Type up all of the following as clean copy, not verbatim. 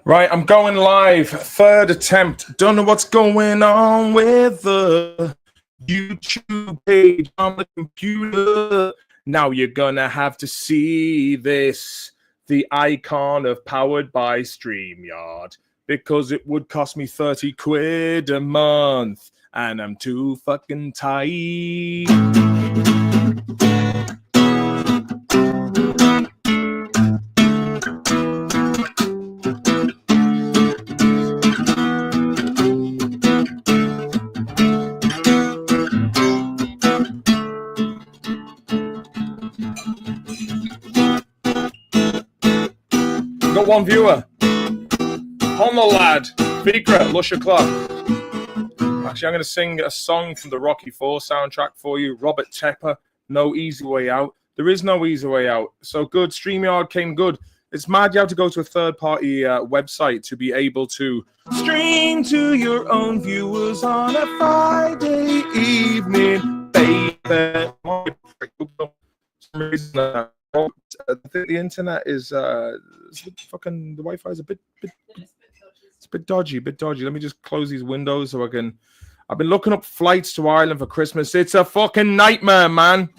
Right, I'm going live. Third attempt. Don't know what's going on with the YouTube page on the computer. Now you're gonna have to see this. The icon of powered by StreamYard. Because it would cost me 30 quid a month. And I'm too fucking tight. Got one viewer. Homo lad. Fikra, Lusher Club. Actually, I'm going to sing a song from the Rocky IV soundtrack for you. Robert Tepper, No Easy Way Out. There is no easy way out. So good. StreamYard came good. It's mad you have to go to a third-party website to be able to stream to your own viewers on a Friday evening, baby. I think the internet is fucking the Wi-Fi is a bit dodgy. Let me just close these windows so I can. I've been looking up flights to Ireland for Christmas. It's a fucking nightmare, man.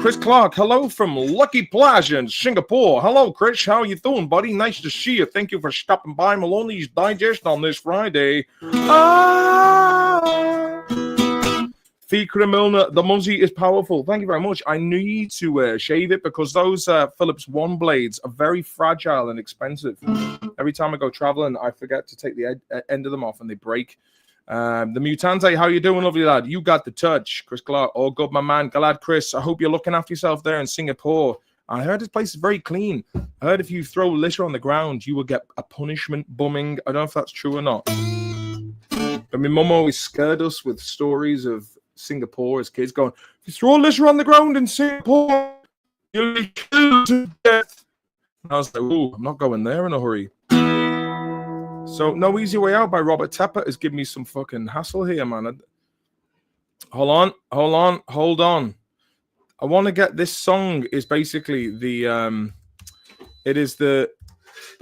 Chris Clark, hello from Lucky Plaza in Singapore. Hello, Chris. How you doing, buddy? Nice to see you. Thank you for stopping by Maloney's Digest on this Friday. Fikra Milner, the Muzzy is powerful. Thank you very much. I need to shave it because those Philips One blades are very fragile and expensive. Every time I go traveling, I forget to take the end of them off and they break. The Mutante, how you doing, lovely lad? You got the touch. Chris Clark, all good, my man. Glad, Chris. I hope you're looking after yourself there in Singapore. I heard this place is very clean. I heard if you throw litter on the ground, you will get a punishment bumming. I don't know if that's true or not. But my mum always scared us with stories of Singapore as kids going, if you throw litter on the ground in Singapore, you'll be killed to death. And I was like, ooh, I'm not going there in a hurry. So, No Easy Way Out by Robert Tepper is giving me some fucking hassle here, man. Hold on. I want to get this song is basically the it is the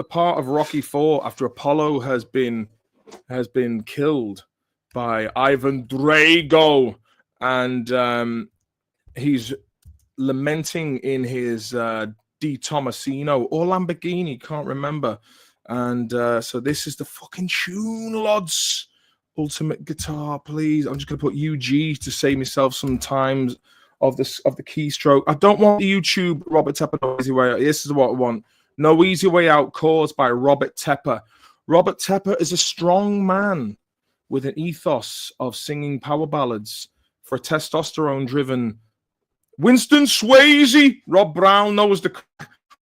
part of Rocky IV after Apollo has been killed by Ivan Drago, and he's lamenting in his Di Tomasino or Lamborghini, can't remember. And so this is the fucking tune, lads. Ultimate guitar, please. I'm just gonna put UG to save myself some times of the keystroke. I don't want the YouTube Robert Tepper No Easy Way Out. This is what I want. No Easy Way Out, caused by Robert Tepper. Robert Tepper is a strong man with an ethos of singing power ballads for a testosterone-driven Winston Swayze. Rob Brown knows the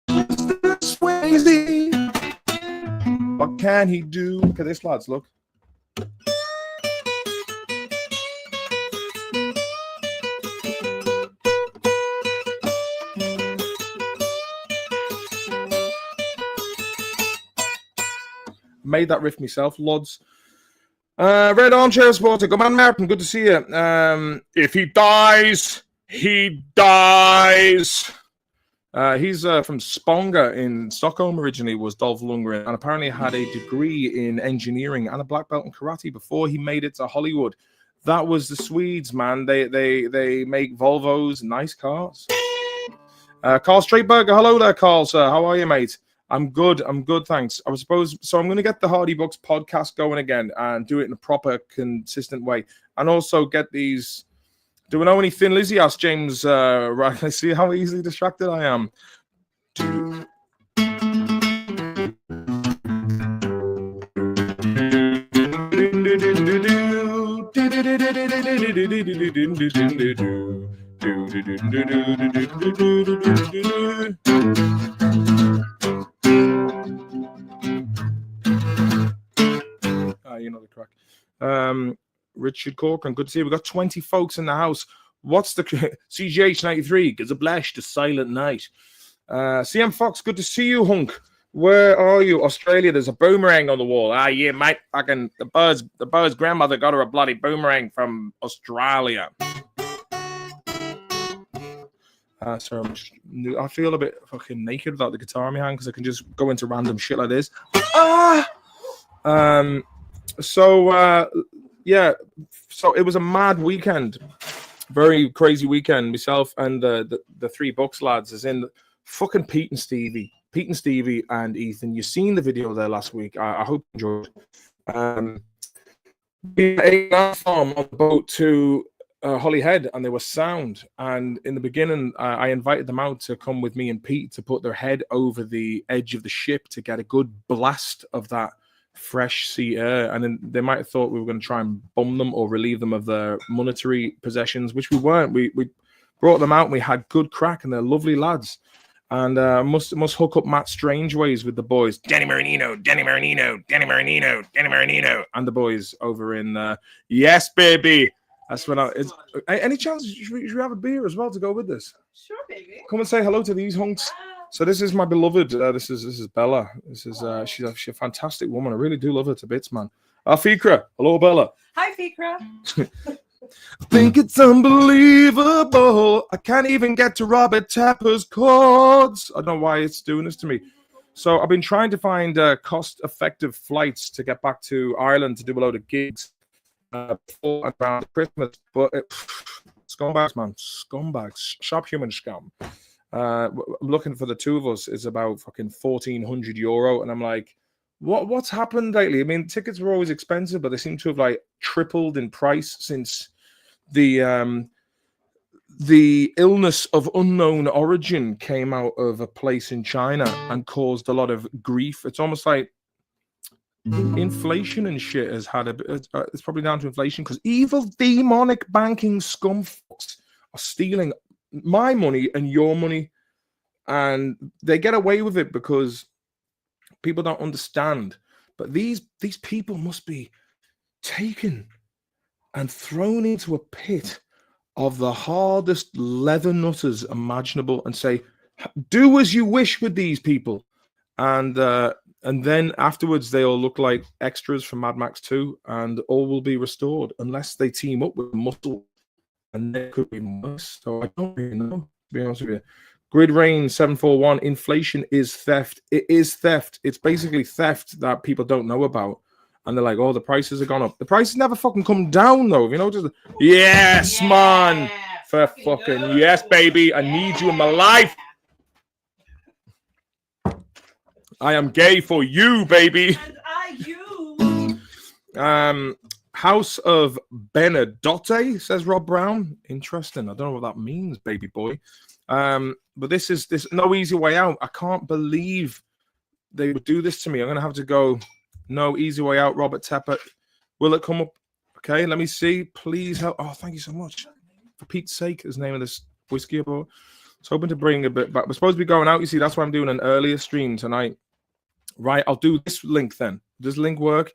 Winston Swayze. What can he do? Look at this, lads. Look. Made that riff myself, lads. Red Armchair Supporter. Good man, Martin. Good to see you. If he dies, he dies. He's from Spånga in Stockholm originally, was Dolph Lundgren, and apparently had a degree in engineering and a black belt in karate before he made it to Hollywood. That was the Swedes, man. They make Volvos, nice cars. Carl Straightberger, hello there, Carl, sir. How are you, mate? I'm good, thanks. I'm going to get the Hardy Bucks podcast going again and do it in a proper, consistent way. And also get these... Do we know any Thin Lizzy? Asked James. Right, I see how easily distracted I am. You know the crack. Richard Corcoran, good to see you. We've got 20 folks in the house. What's the CGH93? Gives a blash to Silent Night. CM Fox, good to see you, hunk. Where are you? Australia, there's a boomerang on the wall. Ah, yeah, mate. Fucking the bird's grandmother got her a bloody boomerang from Australia. So I feel a bit fucking naked without the guitar in my hand because I can just go into random shit like this. Yeah. So it was a mad weekend, very crazy weekend. Myself and the three Bucks lads, is in fucking Pete and Stevie and Ethan. You seen the video there last week. I hope you enjoyed. We ate that farm on the boat to Holyhead, and they were sound. And in the beginning, I invited them out to come with me and Pete to put their head over the edge of the ship to get a good blast of that fresh sea air. And then they might have thought we were going to try and bum them or relieve them of their monetary possessions, which we weren't. We brought them out and we had good crack, and they're lovely lads. And must hook up Matt Strangeways with the boys. Danny Marinino, and the boys over in yes, baby. That's when any chance should we have a beer as well to go with this? Sure, baby. Come and say hello to these hunks. So this is my beloved. This is Bella. This is she's a fantastic woman. I really do love her to bits, man. Fikra, hello, Bella. Hi, Fikra. I think it's unbelievable. I can't even get to Robert Tapper's chords. I don't know why it's doing this to me. So I've been trying to find cost-effective flights to get back to Ireland to do a load of gigs before and around Christmas. But scumbags, man, scumbags, subhuman scum. I'm looking for the two of us. It's about fucking €1,400, and I'm like, what's happened lately? I mean, tickets were always expensive, but they seem to have like tripled in price since the illness of unknown origin came out of a place in China and caused a lot of grief. It's almost like inflation and shit has had it's probably down to inflation because evil demonic banking scumfucks are stealing my money and your money, and they get away with it because people don't understand. But these people must be taken and thrown into a pit of the hardest leather nutters imaginable and say, do as you wish with these people. And then afterwards they all look like extras from Mad Max 2 and all will be restored unless they team up with Muscle, and they could be worse. So I don't really know, to be honest with you. Grid Rain 741, inflation is theft. It is theft. It's basically theft that people don't know about. And they're like, oh, the prices have gone up. The prices never fucking come down, though. You know, just yes, man. For fucking yes, baby. I need you in my life. I am gay for you, baby. And I you. House of Benedotte, says Rob Brown. Interesting. I don't know what that means, baby boy. But this no easy way out. I can't believe they would do this to me. I'm gonna have to go. No easy way out. Robert Tepper, will it come up? Okay, let me see. Please help. Oh, thank you so much. For Pete's sake, is the name of this whiskey aboard. I was hoping to bring a bit back. We're supposed to be going out. You see, that's why I'm doing an earlier stream tonight. Right, I'll do this link then. Does link work?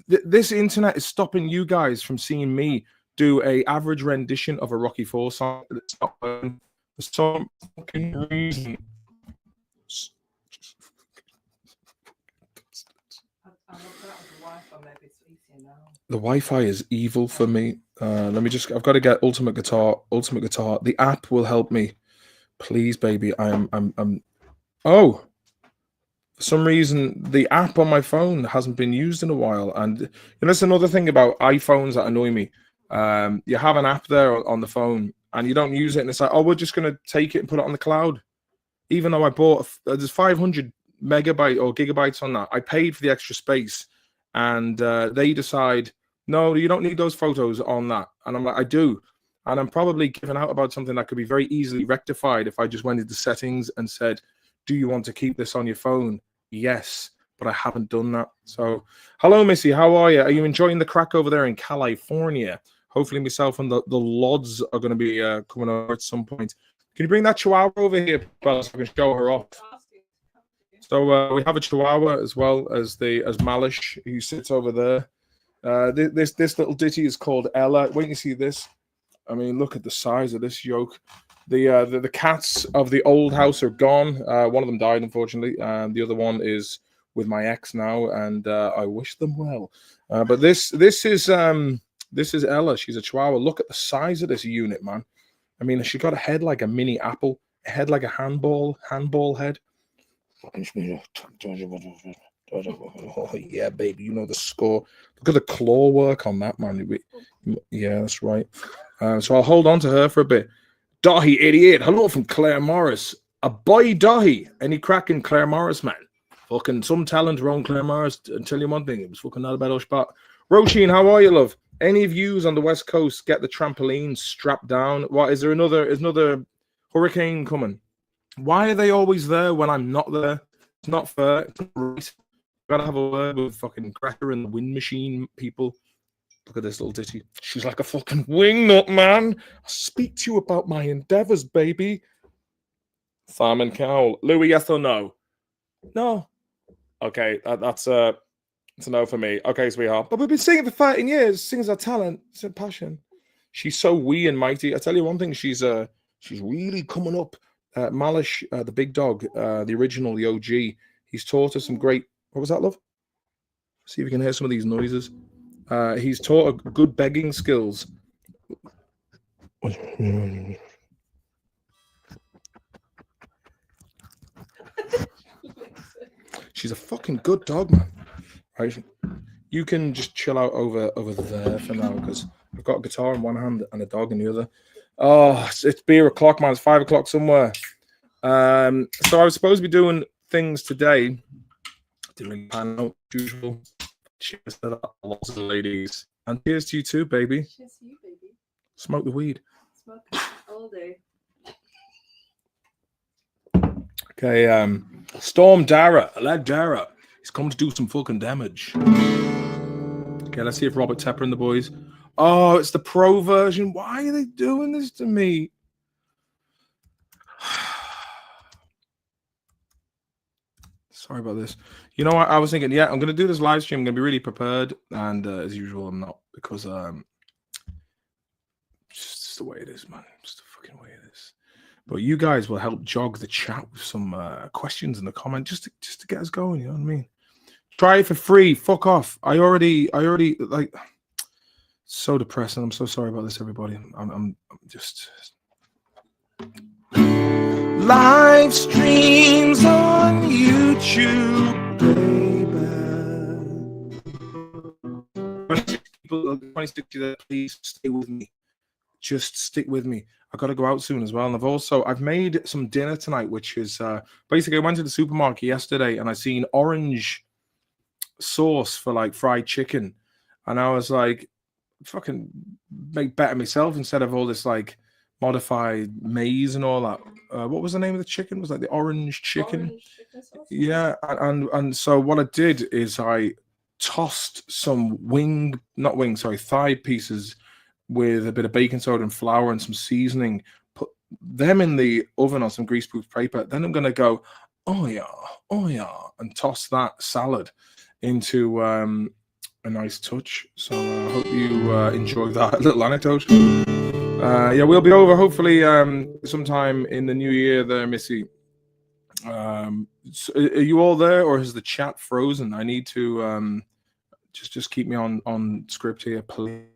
This internet is stopping you guys from seeing me do a average rendition of a Rocky IV song. It's not for some fucking reason. The Wi-Fi is evil for me. Let me just. I've got to get Ultimate Guitar. Ultimate Guitar. The app will help me, please, baby. I'm. Oh, for some reason the app on my phone hasn't been used in a while, and that's another thing about iPhones that annoy me. You have an app there on the phone, and you don't use it, and it's like, oh, we're just gonna take it and put it on the cloud, even though I bought there's 500 megabyte or gigabytes on that. I paid for the extra space, and they decide, no, you don't need those photos on that. And I'm like, I do. And I'm probably giving out about something that could be very easily rectified if I just went into settings and said, do you want to keep this on your phone? Yes, but I haven't done that. So, hello, Missy. How are you? Are you enjoying the crack over there in California? Hopefully myself and the Lods are going to be coming over at some point. Can you bring that Chihuahua over here, so I can show her off? So we have a Chihuahua as well as Malish, who sits over there. This little ditty is called Ella. Wait, you see this? I mean, look at the size of this yoke. The cats of the old house are gone. One of them died, unfortunately. The other one is with my ex now, and I wish them well. But this is Ella. She's a Chihuahua. Look at the size of this unit, man. I mean, she got a head like a mini apple, a head like a handball head. Oh, yeah, baby, you know the score. Look at the claw work on that, man. Yeah, that's right. So I'll hold on to her for a bit. Dahi 88, hello from Claire Morris. A boy Dahi. Any cracking Claire Morris, man? Fucking some talent around Claire Morris. And tell you one thing, it was fucking not a bad spot. Roisin, how are you, love? Any views on the West Coast? Get the trampoline strapped down. What is there another hurricane coming? Why are they always there when I'm not there? It's not fair. It's not right. Gotta have a word with fucking Greta and the wind machine people. Look at this little ditty. She's like a fucking wingnut, man. I'll speak to you about my endeavors, baby. Simon Cowell. Louis, yes or no? No. Okay, that's a no for me. Okay, sweetheart. But we've been singing for 13 years. Singers are talent. It's a passion. She's so wee and mighty. I tell you one thing, she's really coming up. Malish, the big dog, the original, the OG. He's taught us some great. What was that, love? See if you can hear some of these noises. He's taught her good begging skills. She's a fucking good dog, man. Right? You can just chill out over there for now because I've got a guitar in one hand and a dog in the other. Oh, it's beer o'clock, man. It's 5 o'clock somewhere. So I was supposed to be doing things today. Didn't really pan out as usual. Cheers to that, lots of ladies. And cheers to you too, baby. Cheers to you, baby. Smoke the weed. Smoke all day. Okay, Storm Dara. Aled Dara. He's come to do some fucking damage. Okay, let's see if Robert Tepper and the boys. Oh, it's the pro version. Why are they doing this to me? Sorry about this. You know what? I was thinking, yeah, I'm going to do this live stream. I'm going to be really prepared. And as usual, I'm not because just the way it is, man. Just the fucking way it is. But you guys will help jog the chat with some questions in the comment just to get us going. You know what I mean? Try it for free. Fuck off. I already like. So depressing. I'm so sorry about this, everybody. I'm just. Live streams on YouTube, baby. People, 26 there, please stay with me. Just stick with me. I got to go out soon as well. And I've made some dinner tonight, which is basically I went to the supermarket yesterday and I seen orange sauce for like fried chicken. And I was like, fucking make better myself instead of all this like modified maize and all that. What was the name of the chicken? It was like the orange chicken. Yeah, and so what I did is I tossed some thigh pieces with a bit of baking soda and flour and some seasoning. Put them in the oven on some greaseproof paper. Then I'm gonna go, oh yeah, and toss that salad into a nice touch. So I hope you enjoy that little anecdote. Yeah, we'll be over hopefully sometime in the new year there, Missy. So are you all there or is the chat frozen? I need to just keep me on script here, please.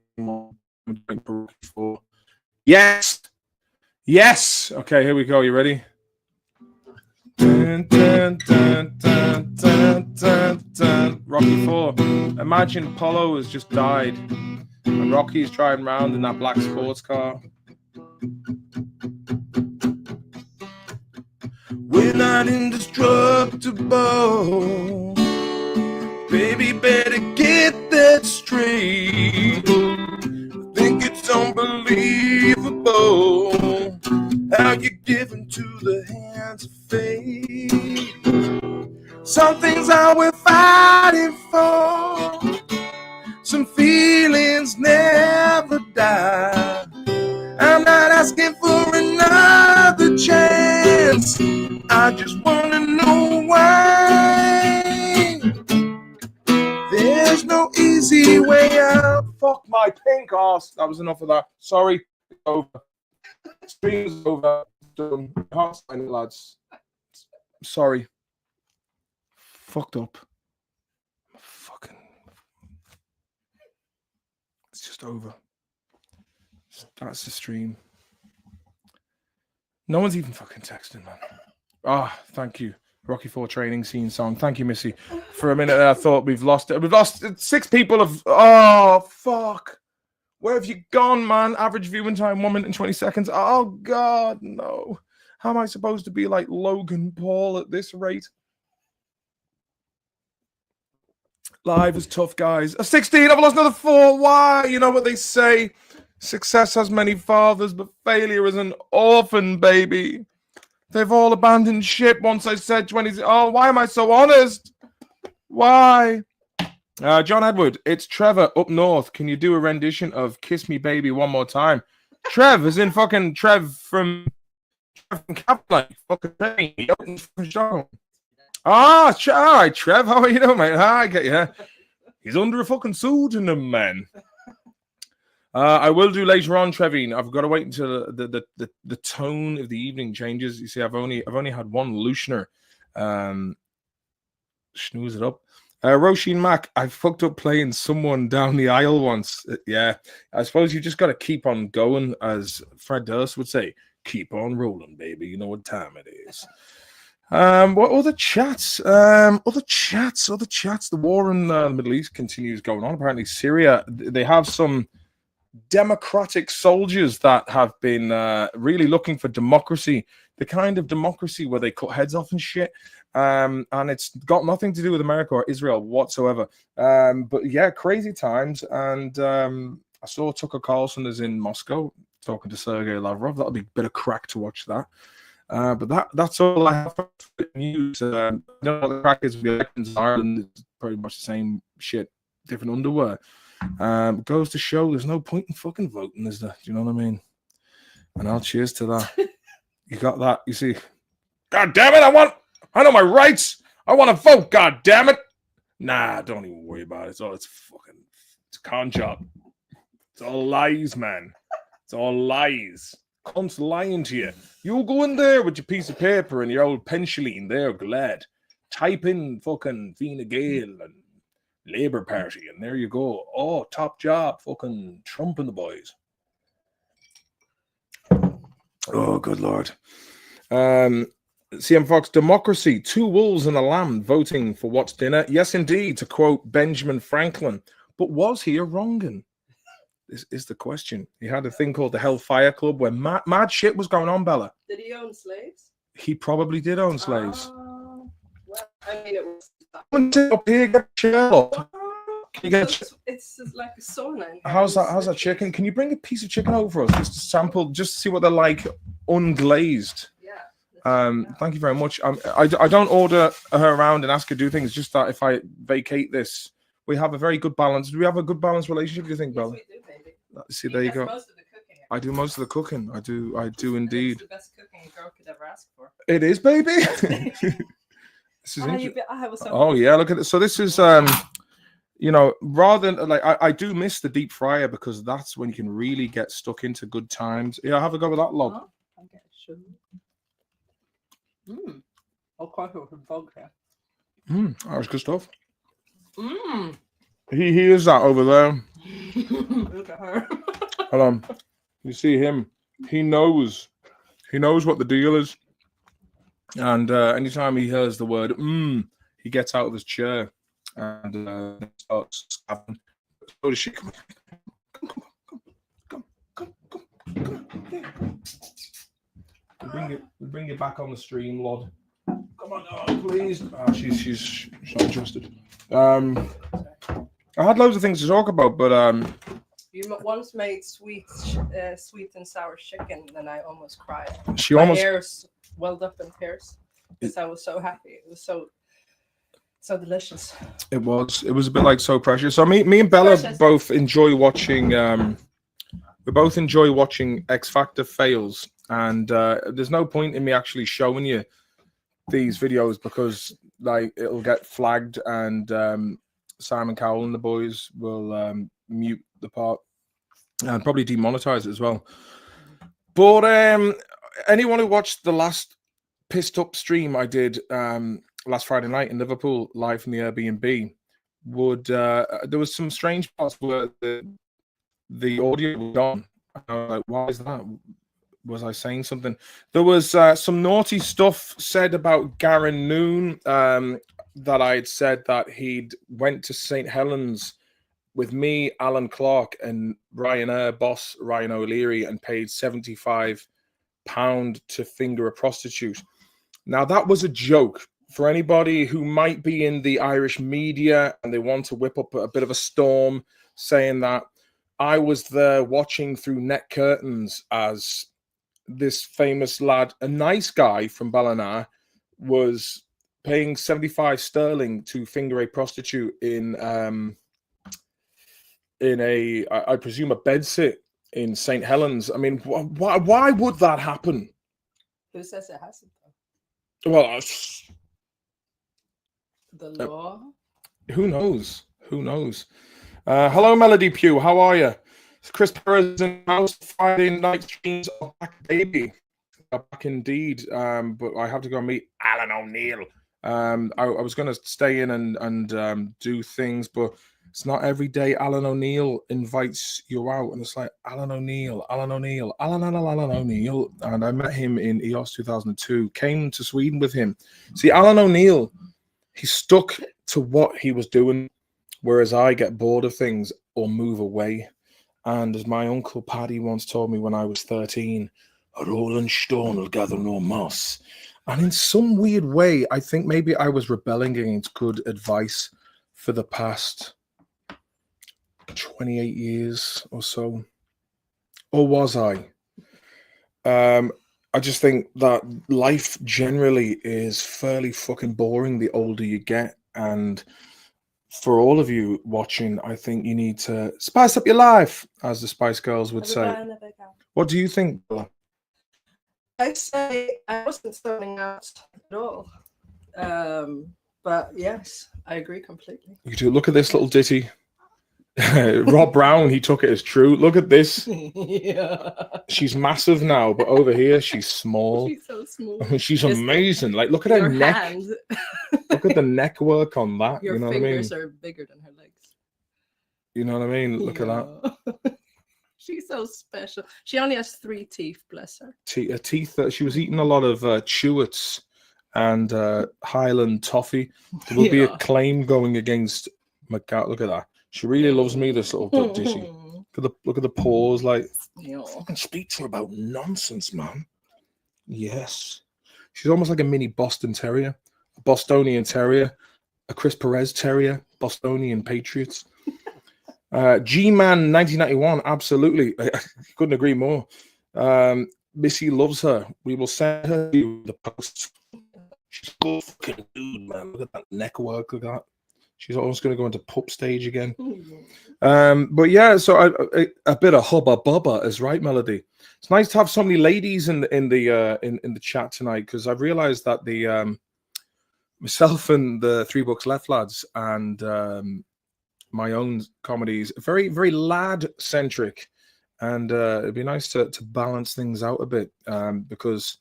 Yes. Okay, here we go. You ready? Dun, dun, dun, dun, dun, dun, dun. Rocky 4. Imagine Polo has just died and Rocky's driving around in that black sports car. We're not indestructible. Baby, better get that straight. I think it's unbelievable how you're given to the hands of fate. Some things are worth fighting for. Some feelings never die. I'm not asking for another chance. I just want to know why. There's no easy way out. Fuck my pink ass. That was enough of that. Sorry. Over. Stream's over. Done. Can't sign it, lads. Sorry. Fucked up. Fucking. It's just over. That's the stream. No one's even fucking texting, man. Ah, thank you. Rocky 4 training scene song. Thank you, Missy. For a minute, I thought we've lost it. We've lost 6 people of. Oh, fuck. Where have you gone, man? Average viewing time 1 minute and 20 seconds. Oh, God, no. How am I supposed to be like Logan Paul at this rate? Live is tough, guys. A 16. I've lost another 4. Why? You know what they say. Success has many fathers, but failure is an orphan, baby. They've all abandoned ship once I said 20. Oh, why am I so honest? Why? John Edward, it's Trevor up north. Can you do a rendition of Kiss Me Baby one more time? Trev is in fucking Trev from Capline. Fucking show. All right, Trev. How are you doing, mate? Hi, get you. He's under a fucking pseudonym, man. I will do later on, Trevine. I've got to wait until the tone of the evening changes. You see, I've only had one Lushner. Snooze it up. Roisin Mac, I fucked up playing someone down the aisle once. Yeah, I suppose you just got to keep on going, as Fred Durst would say. Keep on rolling, baby. You know what time it is. What other chats? Other chats. The war in the Middle East continues going on. Apparently, Syria, they have some democratic soldiers that have been really looking for democracy, the kind of democracy where they cut heads off and shit. And it's got nothing to do with America or Israel whatsoever. But yeah, crazy times. And I saw Tucker Carlson is in Moscow talking to Sergei Lavrov. That'll be a bit of crack to watch that. But that's all I have for news. I don't know what the crack is with the elections in Ireland. It's pretty much the same shit, different underwear. Goes to show there's no point in fucking voting, is there? Do you know what I mean? And I'll cheers to that. You got that? You see? God damn it! I know my rights. I want to vote. God damn it! Nah, don't even worry about it. It's a con job. It's all lies, man. It's all lies. Cunts lying to you. You go in there with your piece of paper and your old penciline there, glad. Type in fucking Fine Gael and Labour Party, and there you go. Oh, top job, fucking Trump and the boys. Oh, good Lord. CM Fox, democracy, 2 wolves and a lamb voting for what's dinner. Yes, indeed, to quote Benjamin Franklin. But was he a wrong-un? This is the question. He had a thing called the Hellfire Club where mad shit was going on, Bella. Did he own slaves? He probably did own slaves. Well, I mean, it was. Up here, get Sherlock. It's like a sauna. How's that chicken? Can you bring a piece of chicken over us just to sample, just to see what they're like unglazed? Yeah. Thank you very much. I don't order her around and ask her to do things. Just that if I vacate this, we have a very good balance. Do we have a good balanced relationship? Do you think, Yes, Bella? we do, baby. See, there you go. Most of the cooking. I do most of the cooking. I do indeed. It's the best cooking a girl could ever ask for. It is, baby. This is oh yeah, look at it. So this is you know, rather than like I do miss the deep fryer because that's when you can really get stuck into good times. Yeah, have a go with that log. Oh, okay, sure. Of course, it was a bug here. That was good stuff. Mmm. He hears that over there. Look at her. Hold on. You see him. He knows what the deal is. And anytime he hears the word he gets out of his chair and starts scabbing. So does she. Come. We'll bring you back on the stream, Lord. Come on, please. Oh, she's not interested. I had loads of things to talk about, but you once made sweet and sour chicken, and I almost cried. My hair's welled up in tears because I was so happy. It was so delicious. It was a bit like So Precious. So me and Bella both enjoy watching. We both enjoy watching X Factor fails, and there's no point in me actually showing you these videos because like it'll get flagged and Simon Cowell and the boys will mute the part and probably demonetize it as well. But anyone who watched the last pissed up stream I did last Friday night in Liverpool live from the Airbnb would there was some strange parts where the audio was gone. I was like, why is that? was I saying something? There was some naughty stuff said about Garen Noon, that I had said that he'd went to St. Helens with me, Alan Clark, and Ryanair boss Ryan O'Leary, and paid £75 to finger a prostitute. Now, that was a joke. For anybody who might be in the Irish media and they want to whip up a bit of a storm saying that, I was there watching through net curtains as this famous lad, a nice guy from Ballina, was paying 75 sterling to finger a prostitute in a, I presume, a bedsit in St. Helens. I mean, why would that happen? Who says it hasn't? Well, The law. Who knows? Who knows? Hello, Melody Pugh. How are you? It's Chris Perez in the house. Friday night streams are back, baby. Back indeed. But I have to go and meet Alan O'Neill. I was going to stay in and do things, but it's not every day Alan O'Neill invites you out, and it's like Alan O'Neill. And I met him in EOS 2002. Came to Sweden with him. See, Alan O'Neill, he stuck to what he was doing, whereas I get bored of things or move away. And as my uncle Paddy once told me when I was 13, a rolling stone will gather no moss. And in some weird way, I think maybe I was rebelling against good advice for the past 28 years or so. Or was I? I just think that life generally is fairly fucking boring the older you get. And for all of you watching, I think you need to spice up your life, as the Spice Girls would say. What do you think, Bella? I say I wasn't starting out at all. But yes, I agree completely. You do. Look at this little ditty. Rob Brown, he took it as true. Look at this. Yeah. She's massive now, but over here she's small. She's so small. She's amazing. Like, look at her neck. Hand. Look at the neck work on that. Your you know what I mean? fingers are bigger than her legs. You know what I mean? Look at that. She's so special. She only has 3 teeth, bless her. Teeth. She was eating a lot of Chewits and Highland toffee. There will be a claim going against McGowan. Look at that. She really loves me, this little dizzy. Look at the paws. Like, I can speak to her about nonsense, man. Yes. She's almost like a mini Boston Terrier, a Bostonian Terrier, a Chris Perez Terrier, Bostonian Patriots. G-Man 1991, absolutely. I couldn't agree more. Missy loves her. We will send her to the post. She's a good fucking dude, man. Look at that neck work. Look at that. She's almost going to go into pup stage again. But yeah, so a bit of hubba bubba is right, Melody. It's nice to have so many ladies in the chat tonight, because I've realized that the myself and the 3 Books Left lads and my own comedies are very, very lad centric, and it'd be nice to balance things out a bit, because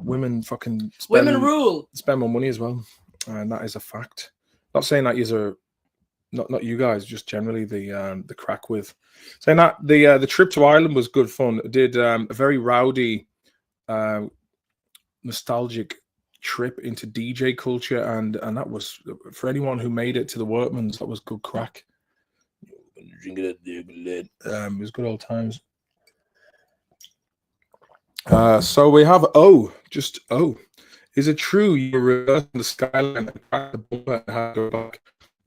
women fucking women rule, spend more money as well, and that is a fact. Not saying that you are not you guys, just generally the crack with saying that the trip to Ireland was good fun. I did a very rowdy, nostalgic trip into DJ culture, and that was, for anyone who made it to the Workmans, that was good crack. It was good old times. So we have is it true you're reversing the skyline and crack the bumper and have to go back?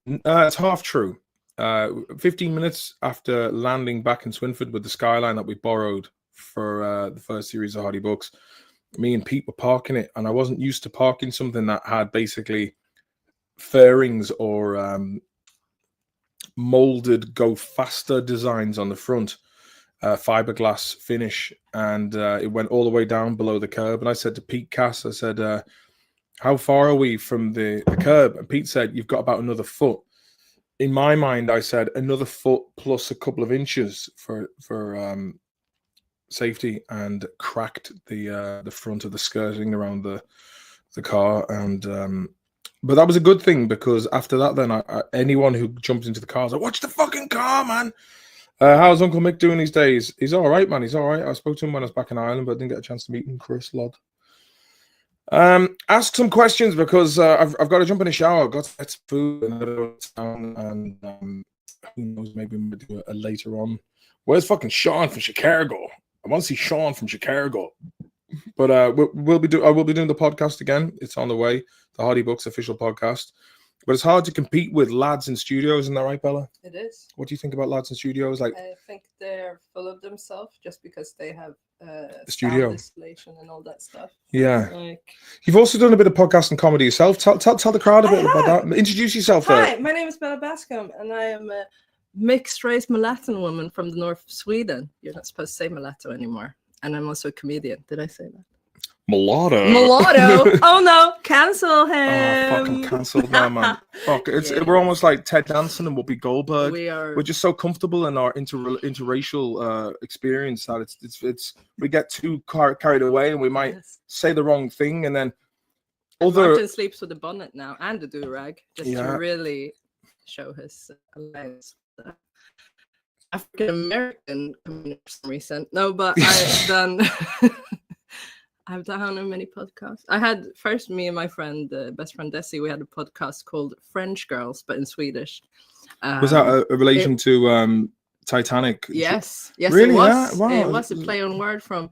It's half true. 15 minutes after landing back in Swinford with the skyline that we borrowed for the first series of Hardy Books, me and Pete were parking it, and I wasn't used to parking something that had basically fairings or molded go faster designs on the front, fiberglass finish, and it went all the way down below the curb. And I said to Pete Cass, I said, how far are we from the curb? And Pete said, you've got about another foot. In my mind, I said another foot plus a couple of inches for safety, and cracked the front of the skirting around the car. And but that was a good thing, because after that, then anyone who jumped into the car was like, watch the fucking car, man. How's Uncle Mick doing these days? He's all right, man. He's all right. I spoke to him when I was back in Ireland, but I didn't get a chance to meet him. Chris Lod. Ask some questions because I've got to jump in the shower. I've got to get some food and who knows, maybe we'll do it later on. Where's fucking Sean from Chicago? I want to see Sean from Chicago. But I will be doing the podcast again. It's on the way. The Hardy Books official podcast. But it's hard to compete with lads in studios, isn't that right, Bella? It is. What do you think about lads in studios? Like, I think they're full of themselves just because they have the studio installation and all that stuff. Yeah. Like, you've also done a bit of podcast and comedy yourself. Tell the crowd a bit about that. Introduce yourself. Hi, my name is Bella Bascom, and I am a mixed race mulatto woman from the north of Sweden. You're not supposed to say mulatto anymore. And I'm also a comedian. Did I say that? Mulatto. Oh no, cancel him. Oh, fucking cancelled now, man. Fuck, we're almost like Ted Danson and Whoopi Goldberg. We're just so comfortable in our interracial experience that it's we get too carried away and we might say the wrong thing and then Martin sleeps with a bonnet now and a do-rag just to really show his alliance. African American community for some reason. No, but I've done I've done many podcasts. I had first me and my friend, best friend Desi, we had a podcast called French Girls, but in Swedish. Was that a relation to Titanic? Yes, really? It was. Yeah? Wow. It was a play on word from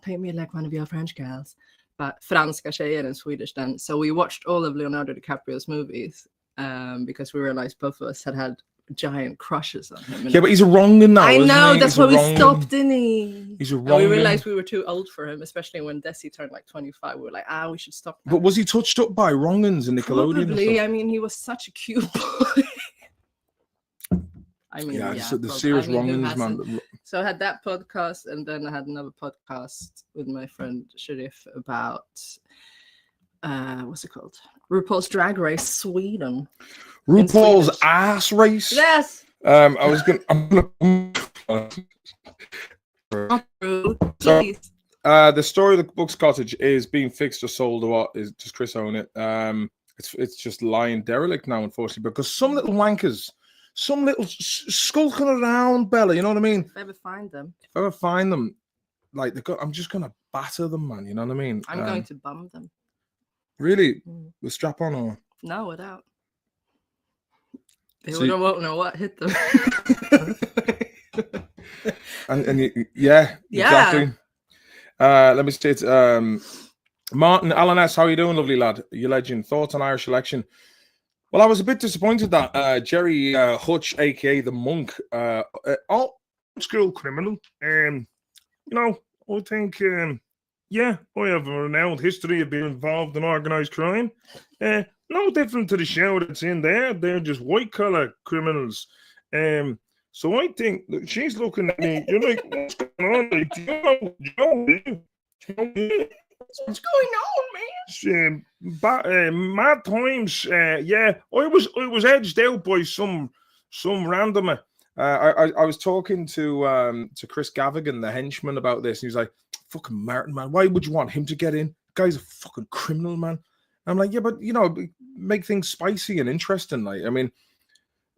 "Paint me like one of your French girls," but franska tjejer in Swedish then. So we watched all of Leonardo DiCaprio's movies because we realized both of us had giant crushes on him. Yeah, but he's a wrong now. I know, that's why we stopped, didn't he? He's a wrong. And we realized we were too old for him, especially when Desi turned like 25. We were like, we should stop now. But was he touched up by wrong-uns and Nickelodeon? Probably. I mean, he was such a cute boy. I mean, the serious wrong-uns, man. So I had that podcast, and then I had another podcast with my friend Sharif about what's it called? RuPaul's Drag Race Sweden. RuPaul's ass race. Yes. I was gonna. The story of the Bucks Cottage is being fixed or sold, or what? Is does Chris own it? It's just lying derelict now, unfortunately, because some little wankers, some little skulking around, Bella. You know what I mean? If I ever find them, like I'm just gonna batter them, man. You know what I mean? I'm going to bum them. Really? With strap on or no? Without. They won't know what hit them. and exactly. Let me say it's Martin Alan S. How are you doing, lovely lad? You legend. Thoughts on Irish election? Well, I was a bit disappointed that Jerry Hutch, aka the Monk, old school criminal. You know, I think I have a renowned history of being involved in organised crime. No different to the show that's in there. They're just white-collar criminals. So I think that she's looking at me. You're like, what's going on? Like, what's going on, man? Mad times. I was edged out by some randomer. I was talking to Chris Gavigan, the henchman, about this. And he was like, fucking Martin, man, why would you want him to get in? The guy's a fucking criminal, man. I'm like, yeah, but you know, make things spicy and interesting. Like, I mean,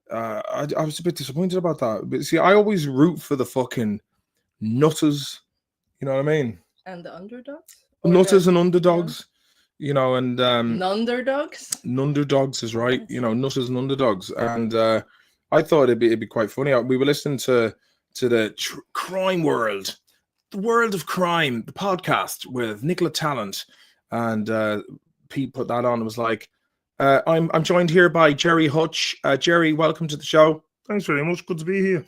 I was a bit disappointed about that. But see, I always root for the fucking nutters. You know what I mean? And the underdogs. Nutters and underdogs. You know, and Nunderdogs. Nunderdogs is right. You know, nutters and underdogs. And I thought it'd be quite funny. We were listening to the Crime World. The World of Crime, the podcast with Nicola Tallant, and Pete put that on and was like, I'm joined here by Jerry Hutch. Jerry, welcome to the show. Thanks very much. Good to be here.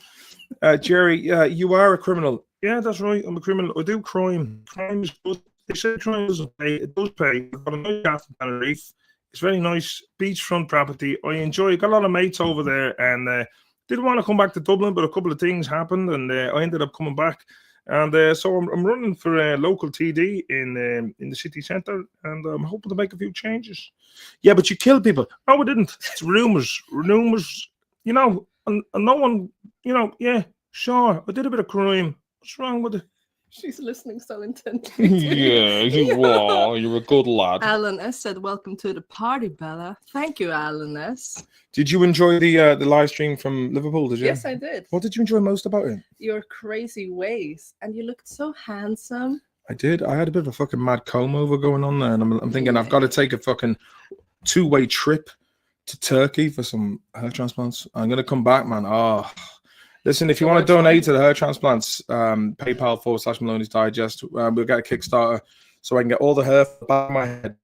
Jerry, you are a criminal. Yeah, that's right. I'm a criminal. I do crime. Crime is good. They say crime doesn't pay. It does pay. I've got a nice house in Tenerife. It's very nice. Beachfront property. I enjoy it. Got a lot of mates over there, and didn't want to come back to Dublin, but a couple of things happened, and I ended up coming back. And so I'm running for a local TD in the city centre, and I'm hoping to make a few changes. Yeah, but you killed people. No, I didn't. It's rumours, you know, and no one, you know, yeah, sure, I did a bit of crime. What's wrong with it? She's listening so intently. Yeah, you are. You're a good lad. Alan S said, "Welcome to the party, Bella." Thank you, Alan S. Did you enjoy the live stream from Liverpool? Did you? Yes, I did. What did you enjoy most about it? Your crazy ways, and you looked so handsome. I did. I had a bit of a fucking mad comb over going on there, and I'm thinking I've got to take a fucking 2-way trip to Turkey for some hair transplants. I'm gonna come back, man. Oh. Listen, if you want to donate to the hair transplants, PayPal/Maloney's Digest. We'll get a Kickstarter so I can get all the hair from the back of my head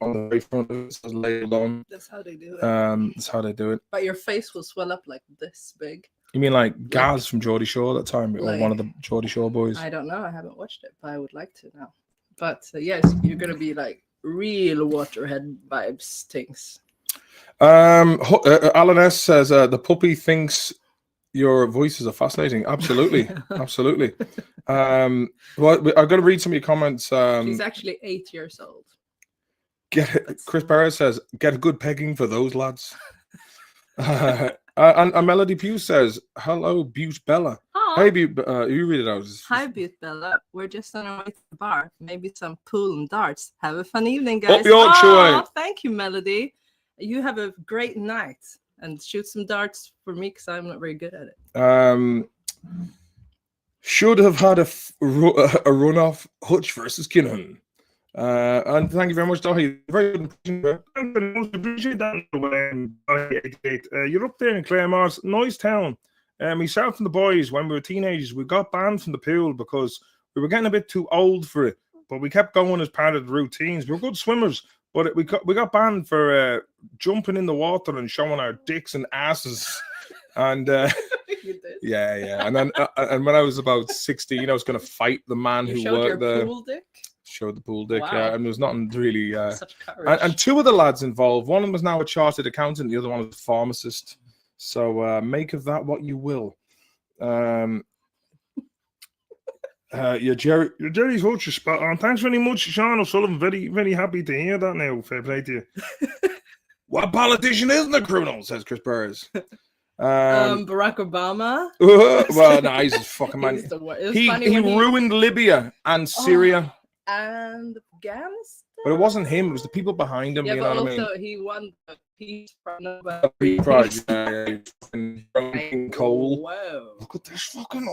on the very front of it, so labeled on. That's how they do it. That's how they do it. But your face will swell up like this big. You mean like Gaz from Geordie Shore that time, or one of the Geordie Shore boys? I don't know. I haven't watched it, but I would like to now. But yes, you're gonna be like real Waterhead vibes things. Alan S says the puppy thinks your voices are fascinating. Absolutely, absolutely. Well, I've got to read some of your comments. She's actually 8 years old. Chris Perez says, "Get a good pegging for those lads." And Melody Pugh says, "Hello, Butte Bella." Aww. Hey, Butte, you read it out. Hi, Butte Bella. We're just on our way to the bar. Maybe some pool and darts. Have a fun evening, guys. Up Yorkshire way. Thank you, Melody. You have a great night. And shoot some darts for me because I'm not very good at it. Should have had a runoff Hutch versus Kinnan. And thank you very much, Dahi. Very good. Appreciate that. You're up there in Claremont, nice town. Myself and the boys, when we were teenagers, we got banned from the pool because we were getting a bit too old for it. But we kept going as part of the routines. We were good swimmers. But we got banned for jumping in the water and showing our dicks and asses, and yeah. And then and when I was about 16, I was going to fight the man who worked there. Pool dick? Showed the pool dick, wow. Yeah, and there was nothing really. Such courage. And 2 of the lads involved. One of them was now a chartered accountant. The other one was a pharmacist. So make of that what you will. Jerry's Vulture spot on. Thanks very much, Sean O'Sullivan. Very, very happy to hear that now. Fair play to you. What politician isn't a criminal? Says Chris Burrs. Barack Obama. Well, no, he's a fucking man. He ruined Libya and Syria and Afghanistan. But it wasn't him; it was the people behind him. Yeah, you but know what also I mean? he won the Peace Prize. Coal. Whoa! Look at this fucking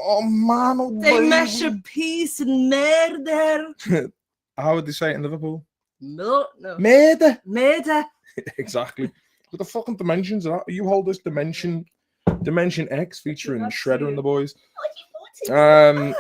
man! They measure peace and murder. How would they say it in Liverpool? No. Murder. Exactly. Look at the fucking dimensions of that. You hold this Dimension X featuring Shredder and the boys. Sam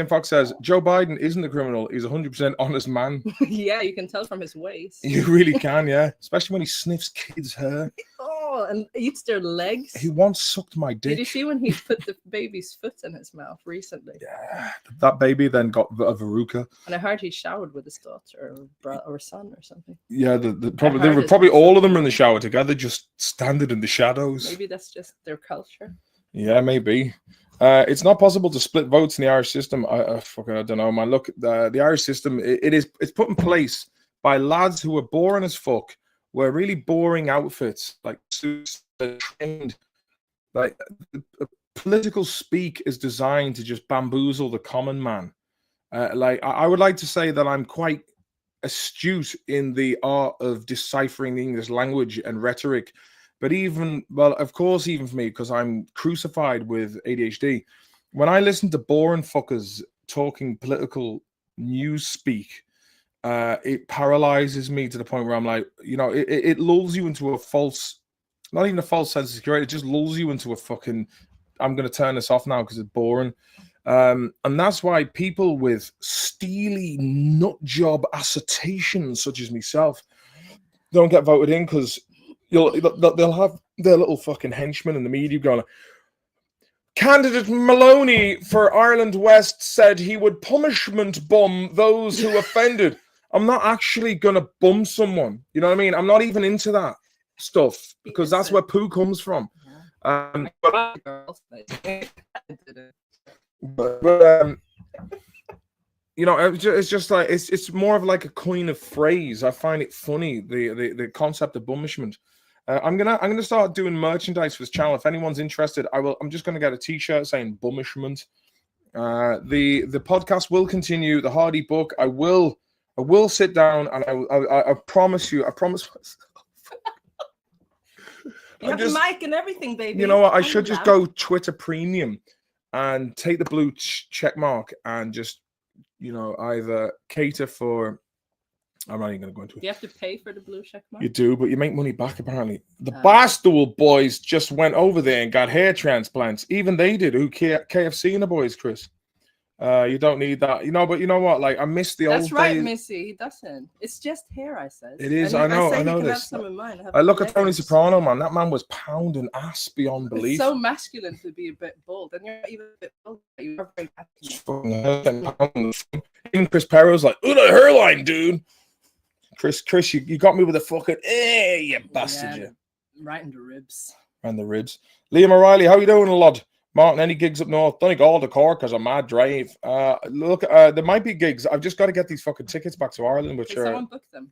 Fox says Joe Biden isn't a criminal. He's a 100% honest man. Yeah, you can tell from his ways. You really can, yeah. Especially when he sniffs kids' hair. Oh, and eats their legs. He once sucked my dick. Did you see when he put the baby's foot in his mouth recently? Yeah, that baby then got a verruca. And I heard he showered with his daughter or son or something. Yeah, probably all of them are in the shower together, just standing in the shadows. Maybe that's just their culture. Yeah, maybe. It's not possible to split votes in the Irish system. I don't know, man. Look, the Irish system, it's put in place by lads who are boring as fuck, wear really boring outfits, like suits, trained. Like political speak is designed to just bamboozle the common man. I would like to say that I'm quite astute in the art of deciphering the English language and rhetoric. But even for me, because I'm crucified with ADHD, when I listen to boring fuckers talking political news speak, it paralyzes me to the point where I'm like, it lulls you into a false, not even a false sense of security. It just lulls you into a fucking, I'm going to turn this off now because it's boring. And that's why people with steely nut job assertions, such as myself, don't get voted in because they'll have their little fucking henchmen in the media going, Candidate Maloney for Ireland West said he would punishment bomb those who offended. I'm not actually going to bum someone. You know what I mean? I'm not even into that stuff because that's where poo comes from. It's just like it's more of like a coin of phrase. I find it funny, the concept of bumishment. I'm gonna start doing merchandise for this channel. If anyone's interested, I'm just gonna get a T-shirt saying "Bumishment." The podcast will continue. The Hardy book. I will sit down and I promise you. I promise. You have the mic and everything, baby. You know what? I should just go Twitter Premium and take the blue check mark and just, either cater for. I'm not even going to go into it. Do you have to pay for the blue check mark? You do, but you make money back, apparently. The Barstool boys just went over there and got hair transplants. Even they did. Who KFC and the boys, Chris? You don't need that. But you know what? Like, I miss the old days. That's right, Missy. He doesn't. It's just hair, I said. It is. I know this. Have some of mine. I look at Tony Soprano, man. That man was pounding ass beyond belief. It's so masculine to be a bit bald. And you're not even a bit bald. You're very masculine. Even Chris Perro's like, "Ooh, the hairline, dude." Chris, you got me with a fucking you bastard, you. Right in the ribs. And the ribs. Liam O'Reilly, how you doing, lad? Martin, any gigs up north? Don't go all the Cork because I'm mad drive. Look, there might be gigs. I've just got to get these fucking tickets back to Ireland, which someone book them.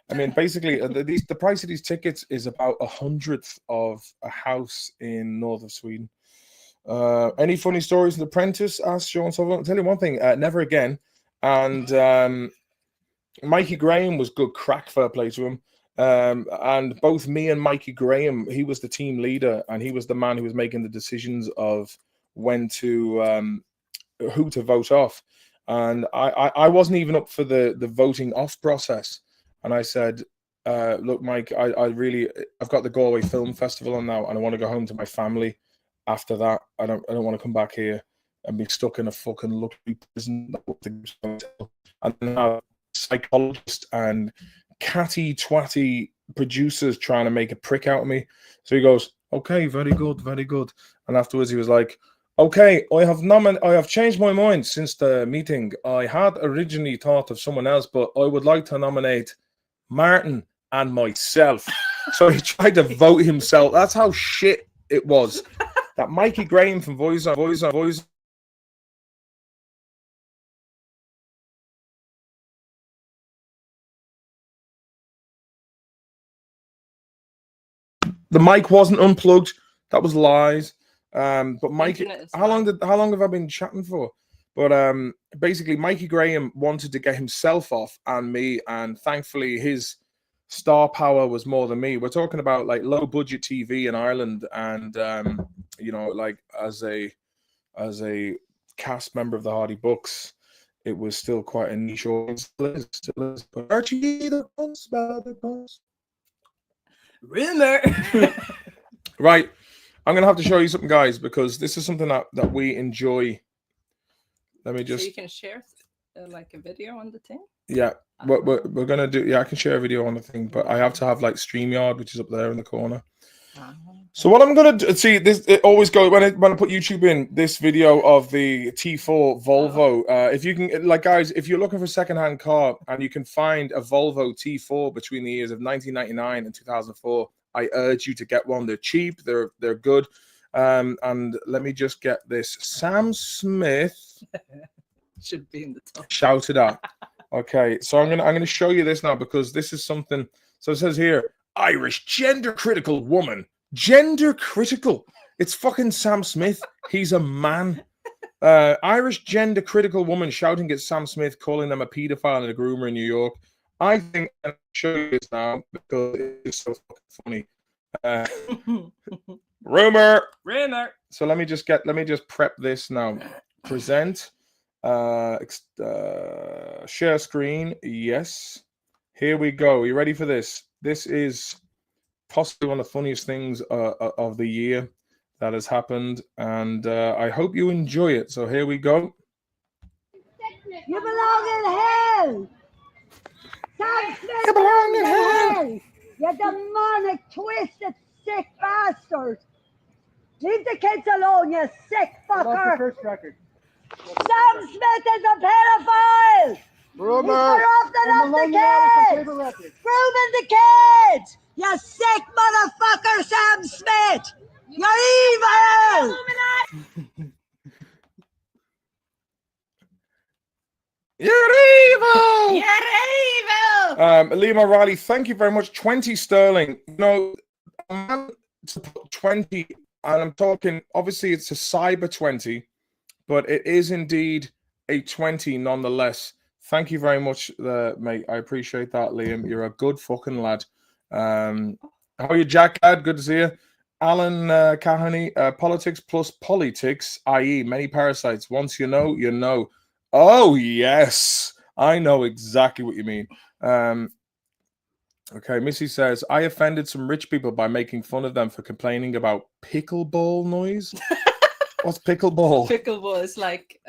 I mean, basically, the price of these tickets is about 100th of a house in north of Sweden. Any funny stories in The Apprentice? Asked Sean Sullivan. I'll tell you one thing, never again. And Mikey Graham was good crack, fair play to him. And both me and Mikey Graham, he was the team leader and he was the man who was making the decisions of when to who to vote off. And I wasn't even up for the voting off process. And I said, look, Mike, I've got the Galway Film Festival on now and I want to go home to my family after that. I don't want to come back here and be stuck in a fucking luxury prison. And now psychologist and catty twatty producers trying to make a prick out of me. So he goes, okay, very good, very good. And afterwards he was like, okay, I have changed my mind since the meeting. I had originally thought of someone else, but I would like to nominate Martin and myself. So he tried to vote himself. That's how shit it was. That Mikey Graham from Voice. The mic wasn't unplugged. That was lies. But Mikey, how long have I been chatting for? But basically, Mikey Graham wanted to get himself off and me, and thankfully his star power was more than me. We're talking about like low budget TV in Ireland, and like as a cast member of the Hardy Books, it was still quite a niche audience. Still is. But Archie the Boss, Rumor. Right, I'm gonna have to show you something, guys, because this is something that we enjoy. Let me just. So you can share like a video on the thing. Yeah, we're gonna do. Yeah, I can share a video on the thing, but I have to have like StreamYard, which is up there in the corner. So what I'm gonna do, see this, it always goes when I put YouTube in this video of the T4 Volvo. If you can, like, guys, if you're looking for a secondhand car and you can find a Volvo T4 between the years of 1999 and 2004, I urge you to get one. They're cheap, they're good. And let me just get this. Sam Smith should be in the top. Shouted at. Okay, so I'm gonna show you this now because this is something. So it says here, Irish gender critical woman. Gender critical. It's fucking Sam Smith. He's a man. Irish gender critical woman shouting at Sam Smith, calling them a pedophile and a groomer in New York. I think I'll show you this now because it's so fucking funny. Rumor. So let me just prep this now. Present. Share screen. Yes. Here we go. You ready for this? This is possibly one of the funniest things of the year that has happened, and I hope you enjoy it. So here we go. You belong in hell. Sam Smith, you belong in hell. You demonic, twisted, sick bastard. Leave the kids alone, you sick fucker. The first record. Sam Smith is a pedophile. Rumor. He's corrupting off the kids. Grooming the kids. You sick motherfucker, Sam Smith. You're evil. You're evil. You're evil. Liam O'Reilly, thank you very much. 20 sterling. You know, man to put 20, and I'm talking, obviously it's a cyber 20, but it is indeed a 20 nonetheless. Thank you very much, mate. I appreciate that, Liam. You're a good fucking lad. How are you, Jack? Lad? Good to see you. Alan Kahani, politics plus politics, i.e. many parasites. Once you know, you know. Oh, yes. I know exactly what you mean. Okay, Missy says, I offended some rich people by making fun of them for complaining about pickleball noise. What's pickleball? Pickleball is like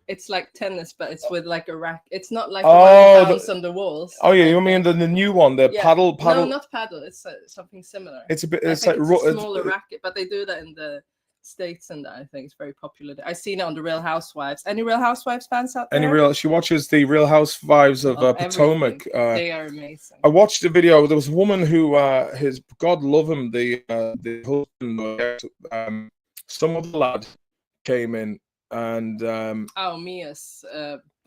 it's like tennis, but it's with like a rack. It's not like the one that bounce on the walls. Oh yeah, you mean the new one, the paddle? No, not paddle. It's something similar. It's a bit. It's like a smaller racket, but they do that in the States, and I think it's very popular. I've seen it on the Real Housewives. Any Real Housewives fans out there? She watches the Real Housewives of Potomac. They are amazing. I watched the video. There was a woman who, his God love him, the husband, some other lad came in and Mia's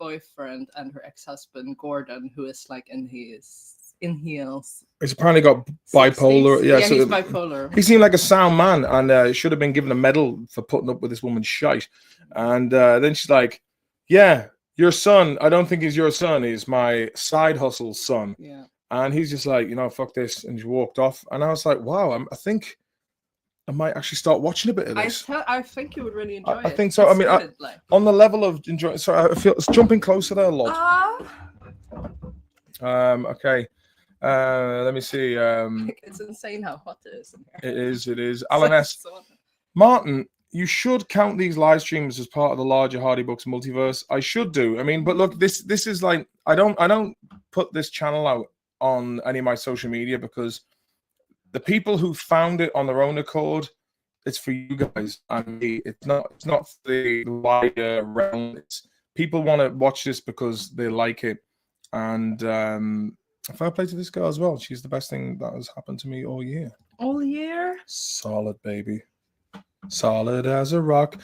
boyfriend and her ex-husband Gordon, who is like in heels. He's apparently got bipolar. Yeah, so he's bipolar. He seemed like a sound man, and should have been given a medal for putting up with this woman's shite. And then she's like, "Yeah, your son. I don't think he's your son. He's my side hustle son." Yeah. And he's just like, fuck this, and he walked off. And I was like, wow, I think I might actually start watching a bit of this. I think you would really enjoy it. I think so. I mean, on the level of enjoying, so I feel it's jumping closer there a lot. Okay. Let me see. It's insane how hot it is in here. It is. Alan S. Martin, you should count these live streams as part of the larger Hardy Books multiverse. I should do. I mean, but look, this is like I don't put this channel out on any of my social media because the people who found it on their own accord, it's for you guys and me. It's not for the wider realm. It's people want to watch this because they like it. And fair play to this girl as well. She's the best thing that has happened to me all year. All year? Solid, baby. Solid as a rock.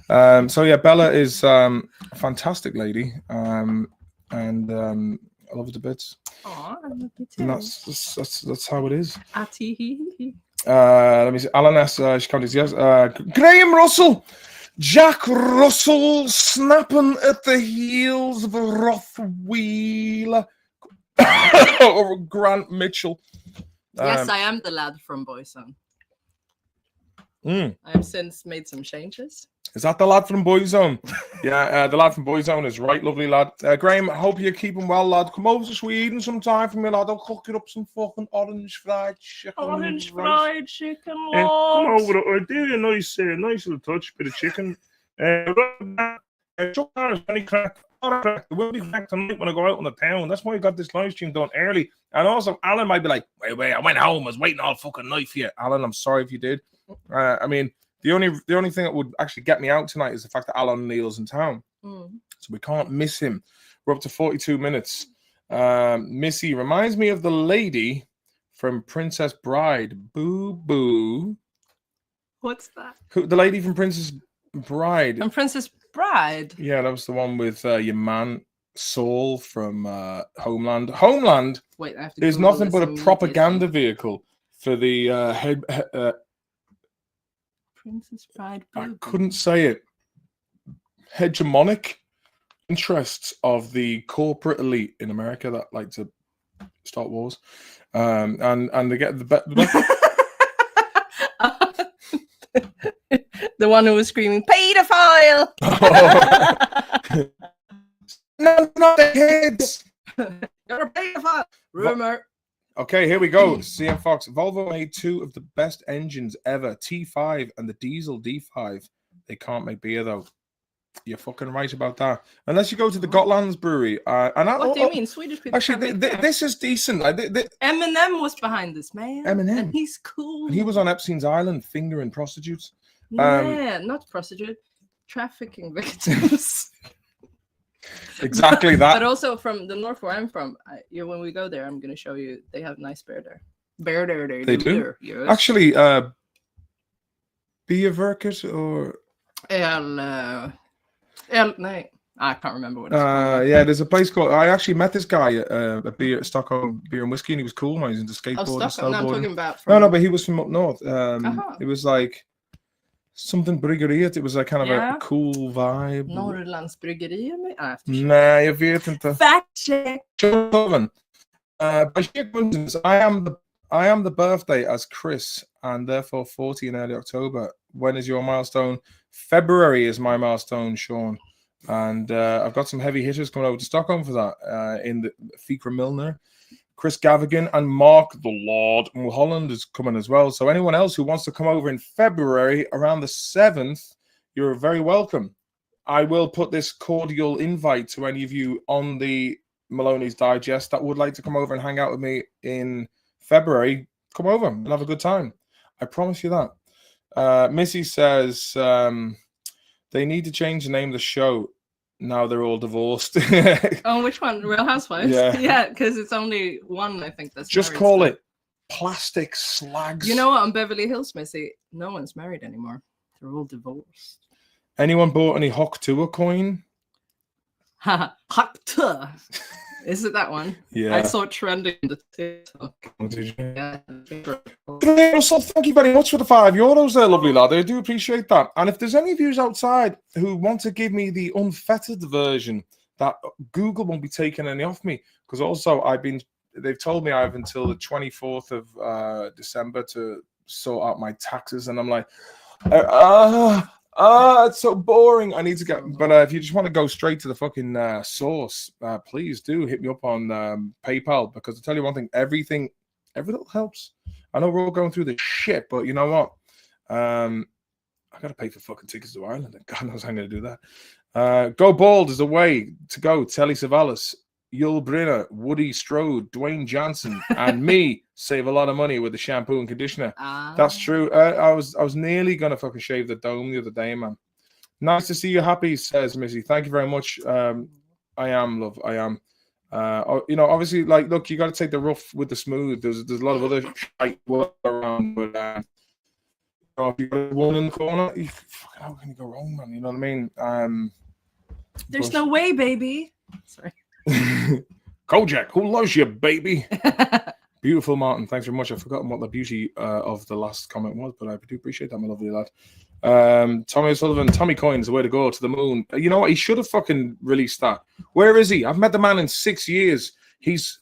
So yeah, Bella is a fantastic lady. And I love her to bits. Aw, I love you too. And that's how it is. Let me see. Alan S. She comes. Yes. Graham Russell, Jack Russell, snapping at the heels of Rothweiler. Or Grant Mitchell. Yes, I am the lad from Boyzone. I have since made some changes. Is that the lad from Boyzone? Yeah, the lad from Boyzone is right, lovely lad. Graham, I hope you're keeping well, lad. Come over to Sweden sometime for me, lad. I'll cook you up some fucking orange fried chicken. Orange fried chicken, lad. Come over. I'll do you a nice little touch, bit of chicken. Chuck Norris, any crack. There will be crack tonight when I go out on the town. That's why I got this live stream done early. And also, Alan might be like, wait, I went home. I was waiting all fucking night for you. Alan, I'm sorry if you did. I mean, the only thing that would actually get me out tonight is the fact that Alan Neil's in town. So we can't miss him. We're up to 42 minutes. Missy reminds me of the lady from Princess Bride. Boo Boo. What's that? The lady from Princess Bride. From Princess Bride? Yeah, that was the one with your man Saul from Homeland. Homeland is nothing but a propaganda vehicle for the Princess Bride. I couldn't say it. Hegemonic interests of the corporate elite in America that like to start wars, and they get the one who was screaming "pedophile." No, not the kids. You're a pedophile. Rumor. Okay, here we go. CM Fox. Volvo made two of the best engines ever, T5 and the diesel D5. They can't make beer, though. You're fucking right about that. Unless you go to the Gotlands brewery. What do you mean? Swedish people actually, this is decent. Eminem was behind this, man. Eminem. And he's cool. And he was on Epstein's Island fingering prostitutes. Yeah, not prostitute. Trafficking victims. Exactly that. But also from the north where I'm from, when we go there, I'm going to show you. They have nice beer there. They do. Yes. Actually, Bierverket or Nej. I can't remember what it's called. Yeah, there's a place called. I actually met this guy at a Stockholm Beer and Whiskey, and he was cool. Man, he was into skateboarding, Stockholm. No, I'm talking about. No, but he was from up north. It was like something bryggeriet. It was like kind of a cool vibe. Norrlands bryggerier. Nej, jag vet inte. Fact check. By sheer coincidence, I am the birthday as Chris, and therefore 40 in early October. When is your milestone? February is my milestone, Sean. And I've got some heavy hitters coming over to Stockholm for that. In the Fikra Milner, Chris Gavigan, and Mark the Lord Mulholland is coming as well. So anyone else who wants to come over in February around the 7th, you're very welcome. I will put this cordial invite to any of you on the Maloney's Digest that would like to come over and hang out with me in February. Come over and have a good time. I promise you that. Missy says they need to change the name of the show. Now they're all divorced. Oh, which one? Real Housewives? Yeah, because it's only one, I think. That's just call it Plastic Slags. You know what? On Beverly Hills, Missy, no one's married anymore. They're all divorced. Anyone bought any Hoktua coin? Hoktua. Is it that one? Yeah. I saw it trending on the TikTok. Oh, did you? Yeah. Russell, thank you very much for the €5 there, lovely lad. I do appreciate that. And if there's any of you outside who want to give me the unfettered version, that Google won't be taking any off me, because also they've told me I have until the 24th of December to sort out my taxes, and I'm like, it's so boring. I need to get, but if you just want to go straight to the fucking source, please do hit me up on PayPal, because I tell you one thing, every little helps. I know we're all going through this shit, but you know what? I gotta pay for fucking tickets to Ireland, and God knows I'm gonna do that. Go Bald is a way to go. Telly Savalas, Yul Brynner, Woody Strode, Dwayne Johnson, and me save a lot of money with the shampoo and conditioner. That's true. I was nearly gonna fucking shave the dome the other day, man. Nice to see you happy, says Missy. Thank you very much. I am, love. I am. You know, obviously, like, look, you got to take the rough with the smooth. There's a lot of other shite work around, but you know, if you got one in the corner, how can you go wrong, man? You know what I mean? There's no way, baby. Sorry. Kojak, who loves you, baby? Beautiful, Martin. Thanks very much. I've forgotten what the beauty of the last comment was, but I do appreciate that, my lovely lad. Tommy O'Sullivan, Tommy Coins, the way to go, to the moon. You know what? He should have fucking released that. Where is he? I've met the man in 6 years. He's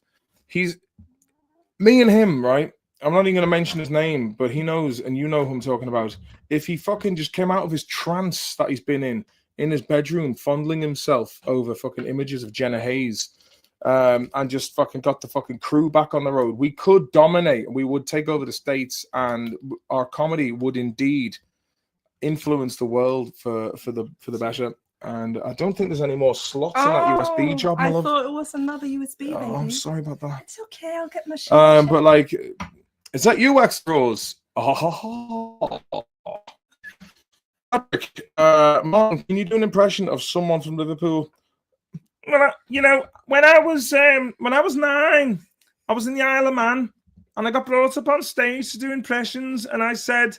me and him, right? I'm not even going to mention his name, but he knows, and you know who I'm talking about. If he fucking just came out of his trance that he's been in his bedroom, fondling himself over fucking images of Jenna Hayes, and just fucking got the fucking crew back on the road, we could dominate. We would take over the States, and our comedy would indeed influence the world for the better. And I don't think there's any more slots in that USB job, my love. I thought it was another USB, baby. Oh, I'm sorry about that. It's okay, I'll get my shit. But like, is that you, X-Rose? Martin, can you do an impression of someone from Liverpool? When I was 9, I was in the Isle of Man, and I got brought up on stage to do impressions, and I said,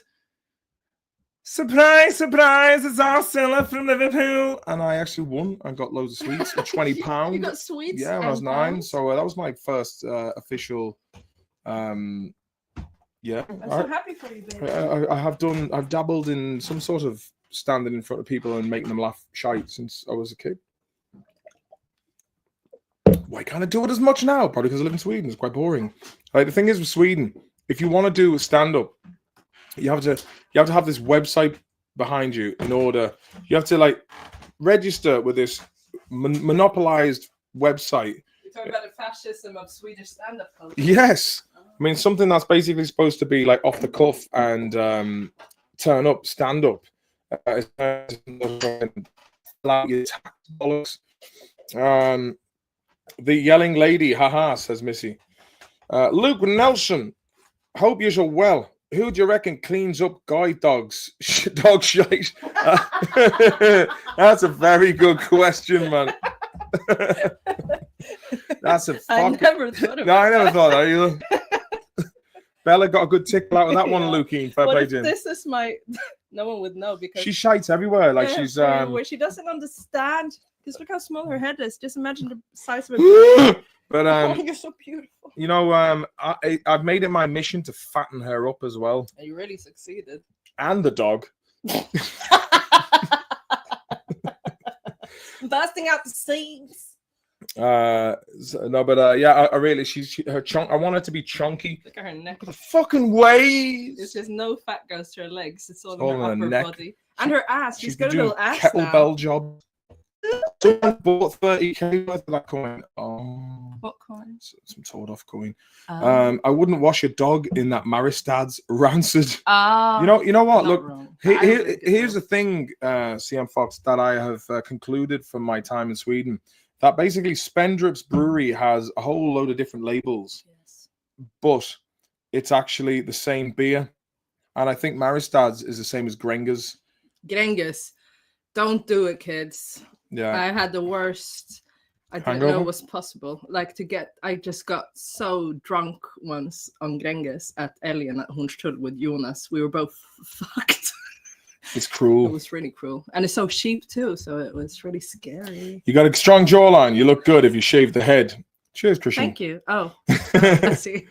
"Surprise, surprise, it's Arcilla from Liverpool." And I actually won and got loads of sweets for £20. You got sweets? Yeah, when I was 9. So that was my first official. Yeah. I'm so happy for you, baby. I've dabbled in some sort of standing in front of people and making them laugh shite since I was a kid. Why can't I do it as much now? Probably because I live in Sweden. It's quite boring. Like, the thing is with Sweden, if you want to do stand-up, you have to have this website behind you in order. You have to like register with this monopolized website. You're talking about the fascism of Swedish stand-up culture. Yes. I mean, something that's basically supposed to be like off the cuff and turn up, stand up. The yelling lady, haha, says Missy. Luke Nelson, hope you're well. Who do you reckon cleans up guide dogs? Dog shite. That's a very good question, man. That's a fucking... I never thought of No, I never thought that either. Bella got a good tickle out of that one, Lukey. Fair play, Jim. This is my... No one would know because... She shites everywhere. Like, she's... Where she doesn't understand Because look how small her head is. Just imagine the size of it. But Oh, you're so beautiful. you know, I've made it my mission to fatten her up as well, You really succeeded. and the dog. Busting out the seams. No, but yeah, I really, her chunk. I want her to be chunky. Look at her neck. The fucking ways. It's just no fat goes to her legs. It's all in all her in her upper neck. body. And her ass. She's got a doing little ass now. kettlebell job. Someone bought 30k worth of that coin. Oh, What coin? some told off coin. I wouldn't wash a dog in that Maristad's rancid. You know what? Look, here's the thing, CM Fox, that I have concluded from my time in Sweden. That basically Spendrup's brewery has a whole load of different labels, but it's actually the same beer. And I think Maristad's is the same as Grenga's. Grenga's. Don't do it, kids. Yeah. I had the worst. I didn't know it was possible. Like I just got so drunk once on Grenga's at Älgen at Hornstull with Jonas. We were both fucked. It's cruel. It was really cruel. And it's so cheap too, so it was really scary. You got a strong jawline. You look good if you shave the head. Cheers, Christian. Thank you. Oh, I see.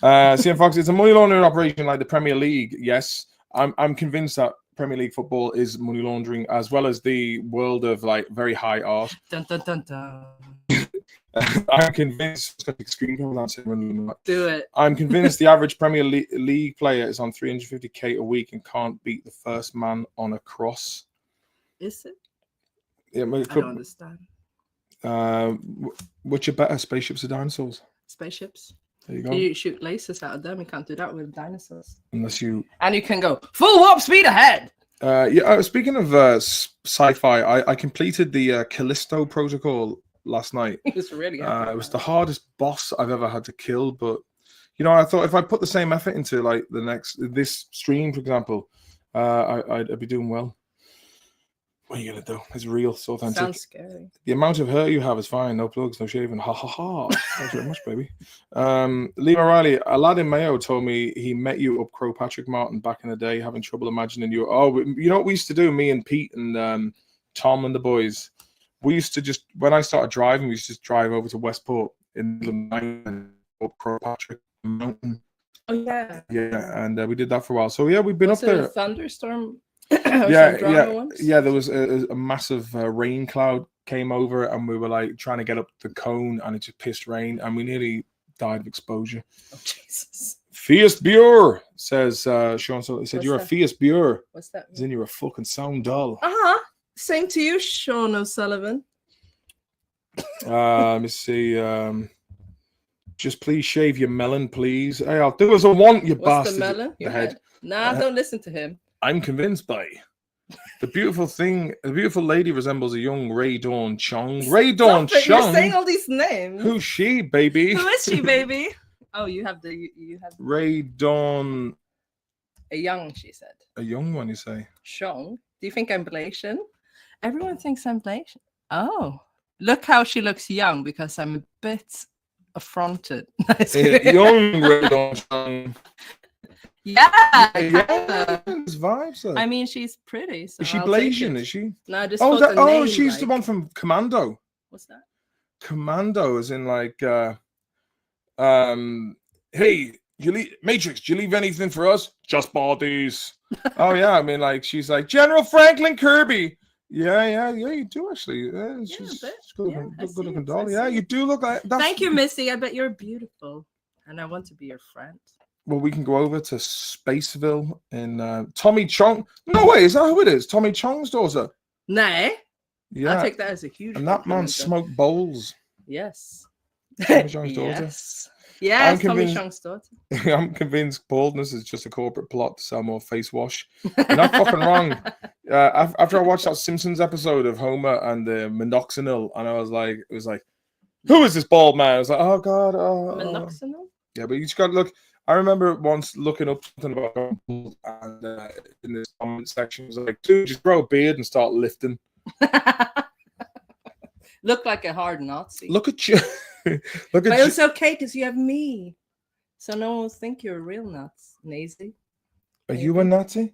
CM Fox, it's a money laundering operation like the Premier League. Yes, I'm convinced that Premier League football is money laundering, as well as the world of like very high art. Dun, dun, dun, dun. I'm convinced. Do it. I'm convinced the average Premier League player is on 350k a week and can't beat the first man on a cross. Is it? Yeah, I don't understand. Which are better, spaceships or dinosaurs? Spaceships. There you go. You shoot lasers out of them. You can't do that with dinosaurs. Unless you. And you can go full warp speed ahead. Yeah. Speaking of sci-fi, I completed the Callisto protocol last night. It was really hard. It was the hardest boss I've ever had to kill, but you know, I thought if I put the same effort into like this stream, for example, I'd be doing well. What are you gonna do? It's real, it's authentic. Sounds scary. The amount of hair you have is fine. No plugs, no shaving. Ha ha ha. Thanks very much, baby. Liam O'Reilly, a lad in Mayo told me he met you up Crow Patrick Martin back in the day, having trouble imagining you. Oh, you know what we used to do? Me and Pete and Tom and the boys. We used to just, when I started driving, we used to just drive over to Westport in the night and up Crow Patrick Mountain. Oh yeah. Yeah, and we did that for a while. So yeah, we've been up there. A thunderstorm. Yeah. There was a massive rain cloud came over, and we were like trying to get up the cone, and it just pissed rain, and we nearly died of exposure. Oh Jesus! Fierce Buer says Sean. So he said you're a fierce Buer. What's that? Then you're a fucking sound doll. Same to you, Sean O'Sullivan. Let me see. Just please shave your melon, please. Hey, I'll do as I want, you What's bastard. the melon? Your head. Nah, don't listen to him. I'm convinced by the beautiful lady resembles a young Ray Dawn Chong. Ray Dawn Chong. You're saying all these names. Who's she, baby? Who is she, baby? Oh, you have Ray Dawn. A young, she said. A young one, you say? Chong. Do you think I'm Blasian? Everyone thinks I'm Blasian. Oh, look how she looks young because I'm a bit affronted. Young Ray Dawn Chong. Yeah, vibes. I mean, she's pretty. So is she Blasian? Is she? No, I just she's the one from Commando. What's that? Commando is in like, hey, Matrix, do you leave anything for us? Just bodies. Oh yeah, I mean, like she's like General Franklin Kirby. Yeah, you do actually. Yeah, she's good looking doll. Yeah, you do look like that. Thank you, Missy. I bet you're beautiful, and I want to be your friend. Well, we can go over to Spaceville in Tommy Chong. No way, is that who it is? Tommy Chong's daughter? Nah. Yeah. I'll take that as a huge And that man smoked bowls. Yes. Tommy Chong's daughter. Yes, Tommy Chong's daughter. I'm convinced baldness is just a corporate plot to sell more face wash. You're not fucking wrong. After I watched that Simpsons episode of Homer and the Minoxidil, and it was like, who is this bald man? I was like, oh God. Minoxidil? Yeah, but you just got to look. I remember once looking up something about bald, and in this comment section, it was like, dude, just grow a beard and start lifting. Look like a hard Nazi. Look at you. But it's okay because you have me. So no one will think you're a real Nazi. Are you a Nazi?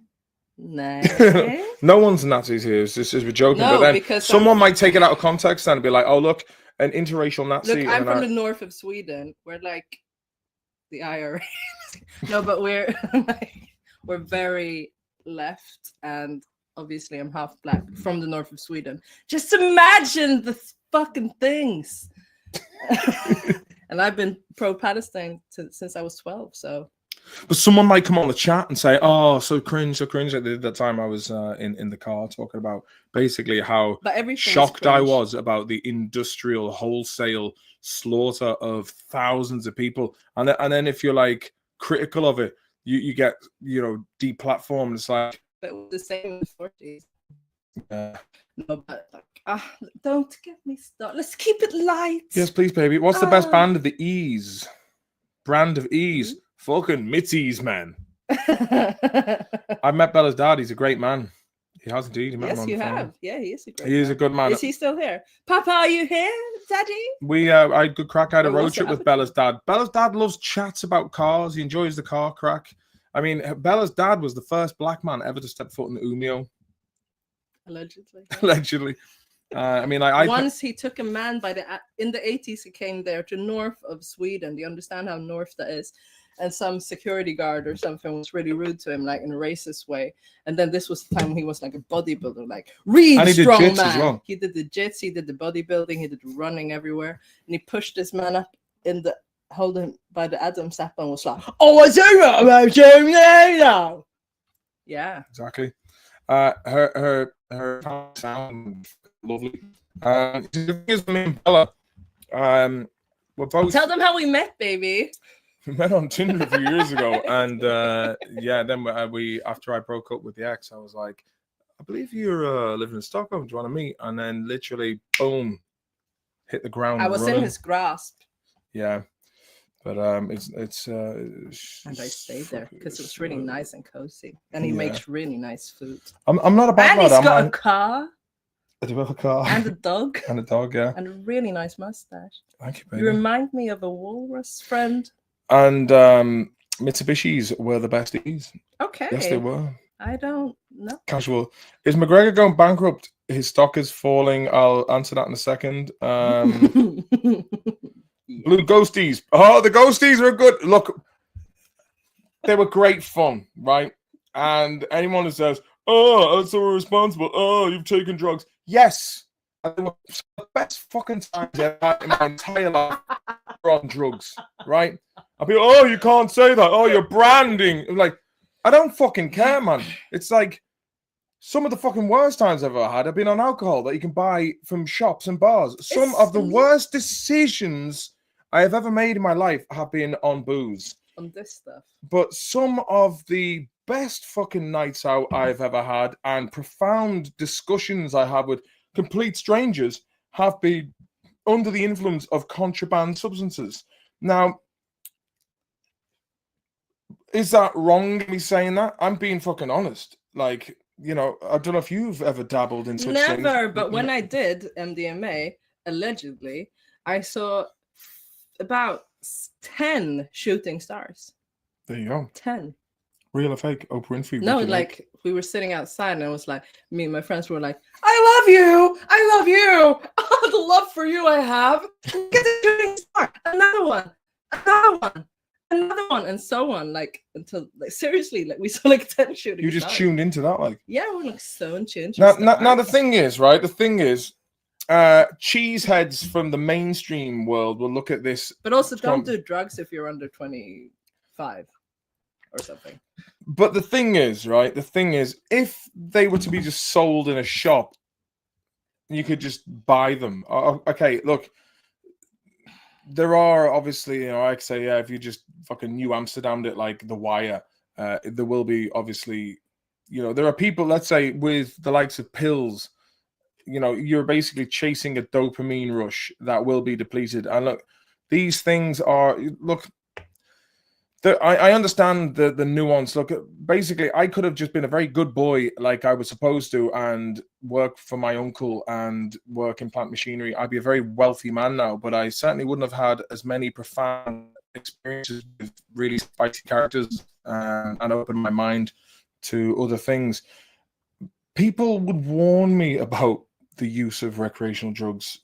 No. No one's Nazis here. This is we're joking. No, but then because someone might take it out of context and be like, "Oh, look, an interracial Nazi." Look, I'm from the north of Sweden. We're like the IRA. No, but we're we're very left, and obviously I'm half black from the north of Sweden. Just imagine the fucking things. And I've been pro-Palestine since I was 12. So. But someone might come on the chat and say, "Oh, so cringe, so cringe." At the time I was in the car talking about basically how shocked I was about the industrial wholesale slaughter of thousands of people, and then if you're like critical of it, you get deplatformed. It's like, but it was the same in the 40s. Yeah. No, but don't get me started. Let's keep it light. Yes, please, baby. What's the best band of the E's? Brand of E's. Fucking Mitzies, man. I met Bella's dad. He's a great man. He has indeed. Yes, you have. Yeah, he is a great man. He is a good man. Is he still here? Papa, are you here, Daddy? I had good crack. I had a road trip with Bella's dad. Bella's dad loves chats about cars. He enjoys the car crack. I mean, Bella's dad was the first black man ever to step foot in the Umeo. Allegedly. Allegedly. I mean, once he took a man in the 80s. He came there to north of Sweden. Do you understand how north that is? And some security guard or something was really rude to him, like in a racist way. And then this was the time when he was like a bodybuilder, like really strong man. As well. He did the jits, he did the bodybuilding, he did the running everywhere. And he pushed this man up hold him by the Adam's apple and was like, "Oh, I say what about you now." Yeah. Exactly. Her sound lovely. Me and Bella, we're both. Tell them how we met, baby. We met on Tinder a few years ago, and then we after I broke up with the ex, I was like, "I believe you're living in Stockholm. Do you want to meet?" And then literally, boom, hit the ground. I was running. In his grasp. Yeah, but it's and I stayed there because it was really nice and cozy, and he makes really nice food. I'm not a bad lad. And he's got a car. I do have a car. And a dog. And a dog, yeah. And a really nice mustache. Thank you, baby. You remind me of a walrus friend. And Mitsubishis were the besties. Okay. Yes, they were. I don't know. Casual. Is McGregor going bankrupt? His stock is falling. I'll answer that in a second. Blue Ghosties. Oh, the Ghosties are good. Look, they were great fun, right? And anyone who says, "Oh, I'm so irresponsible. Oh, you've taken drugs." Yes. They were the best fucking times I've had in my entire life on drugs, right? I'll be, "Oh, you can't say that. Oh, you're branding." I'm like, I don't fucking care, man. It's like some of the fucking worst times I've ever had have been on alcohol that you can buy from shops and bars. Some of the worst decisions I have ever made in my life have been on booze. On this stuff. But some of the best fucking nights out I've ever had and profound discussions I had with complete strangers have been under the influence of contraband substances. Now, is that wrong, me saying that? I'm being fucking honest. Like, I don't know if you've ever dabbled in such things. Never, but when I did MDMA, allegedly, I saw about 10 shooting stars. There you go. 10. Real or fake? Oprah Winfrey. No, like we were sitting outside and I was like, me and my friends were like, "I love you. I love you. Oh, the love for you I have. Get a shooting star. Another one. Another one. Another one." And so on. Like until seriously, like we saw like 10 shooting stars. You just stars. tuned into that, like. Yeah, we're like so in tune. Now the thing is, right? The thing is, cheeseheads from the mainstream world will look at this. But also don't do drugs if you're under 25 or something. But the thing is, right? The thing is, if they were to be just sold in a shop, you could just buy them. Okay, look, there are obviously, I could say, yeah, if you just fucking New Amsterdam'd it like The Wire, there will be obviously, there are people, let's say, with the likes of pills, you're basically chasing a dopamine rush that will be depleted. And look, these things are, I understand the nuance. Look, basically, I could have just been a very good boy like I was supposed to and work for my uncle and work in plant machinery. I'd be a very wealthy man now, but I certainly wouldn't have had as many profound experiences with really spicy characters and opened my mind to other things. People would warn me about the use of recreational drugs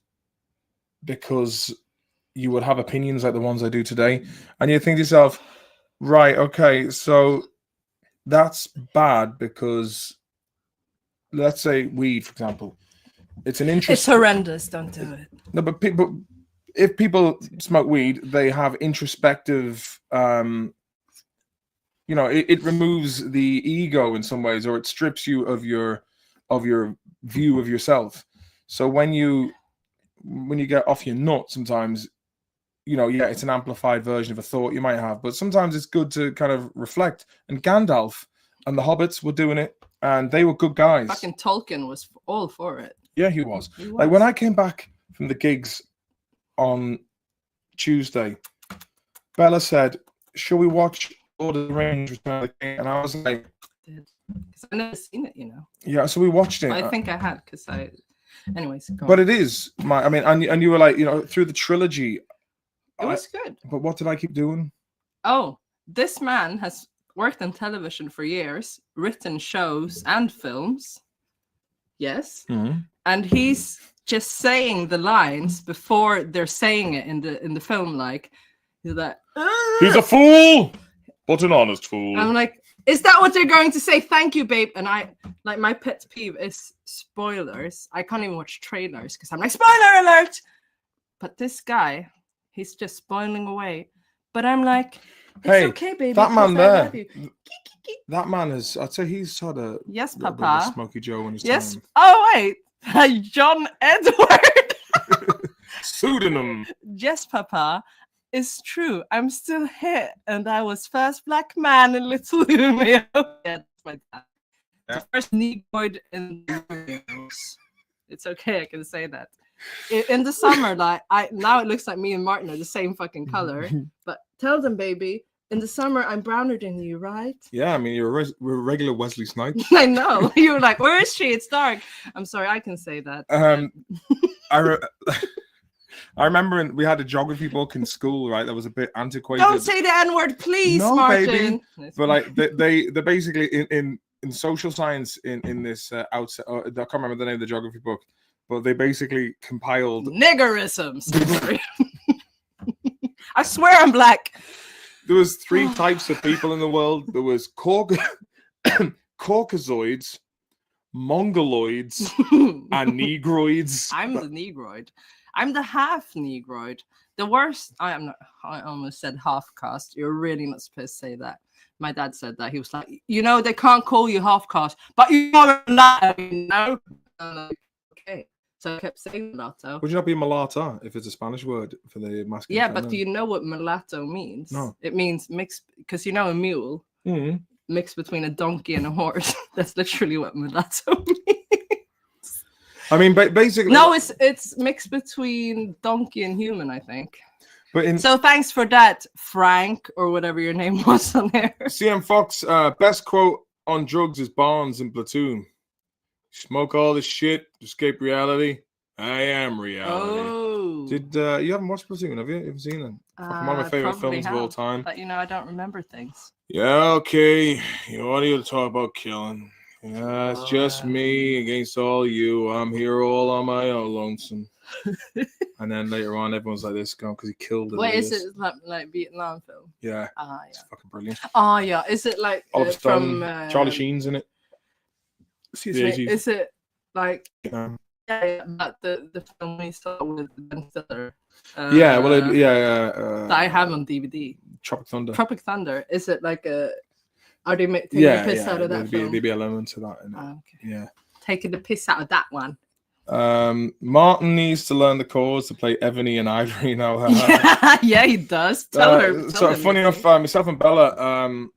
because you would have opinions like the ones I do today, and you think to yourself, right, okay, so that's bad because, let's say weed, for example, it's an interest. It's horrendous. Don't do it. No, but if people smoke weed, they have introspective. It removes the ego in some ways, or it strips you of your view of yourself. So when you get off your nut, sometimes, it's an amplified version of a thought you might have, but sometimes it's good to kind of reflect. And Gandalf and the hobbits were doing it, and they were good guys. Fucking Tolkien was all for it. Yeah, he was. Like when I came back from the gigs on Tuesday, Bella said, "Shall we watch Lord of the Rings: Return of the King?" And I was like, because I've never seen it, Yeah, so we watched it. I think I had, because anyways. But it is and you were like, through the trilogy. It was good. But what did I keep doing? Oh, this man has worked on television for years, written shows and films. Yes. Mm-hmm. And he's just saying the lines before they're saying it in the film, like, he's like, he's a fool, but an honest fool. I'm like, is that what they're going to say? Thank you, babe. And I, like, my pet peeve is spoilers. I can't even watch trailers because I'm like, spoiler alert. But this guy, he's just spoiling away. But I'm like, it's okay, baby. That man there. That man has, I'd say he's had a yes, little bit Papa. of a Smoky Joe in his yes. time. Oh wait, John Edward. Pseudonym. Yes, Papa. It's true. I'm still here, and I was first black man in Little Romeo. Yeah, that's my dad. Yeah. The first Negroid in the Romeos. It's okay, I can say that. In the summer, like now it looks like me and Martin are the same fucking color. But tell them, baby, in the summer I'm browner than you, right? Yeah, I mean you're a regular Wesley Snipes. I know. You were like, where is she? It's dark. I'm sorry, I can say that. I remember we had a geography book in school, right? That was a bit antiquated. Don't say the N-word, please, no, Martin. Baby. But like they basically in social science in this outset. I can't remember the name of the geography book, but they basically compiled niggerisms. I swear I'm black. There was 3 types of people in the world. There was Caucasoids, Mongoloids, and Negroids. I'm the Negroid. I'm the half Negroid. The worst. I almost said half caste. You're really not supposed to say that. My dad said that. He was like, they can't call you half caste, but you are not. No. Okay. So I kept saying mulatto. Would you not be mulatto if it's a Spanish word for the masculine? Yeah, but do you know what mulatto means? No. It means mixed, because a mule mixed between a donkey and a horse. That's literally what mulatto means. I mean, basically. No, it's mixed between donkey and human, I think. But so thanks for that, Frank, or whatever your name was on there. CM Fox, best quote on drugs is Barnes in Platoon. Smoke all this shit to escape reality. I am reality. Oh. Did you haven't watched Platoon? Have you? You haven't seen it? One of my favorite films of all time. But I don't remember things. Yeah, okay. You want to talk about killing? Yeah, it's just me against all you. I'm here all on my own lonesome. And then later on, everyone's like this going because he killed it. Wait, is it like Vietnam film? Yeah. Yeah. It's fucking brilliant. Oh yeah, is it like from Charlie Sheen's in it? Excuse me. Is it like the film we saw with Ben Stiller? That I have on DVD. Tropic Thunder. Tropic Thunder. Is it like a? Are they taking the piss out of that film? There'd be elements to that in it. Oh, okay. Yeah. Taking the piss out of that one. Martin needs to learn the chords to play Ebony and Ivory now. Yeah, he does. Tell her. So funny enough, myself and Bella,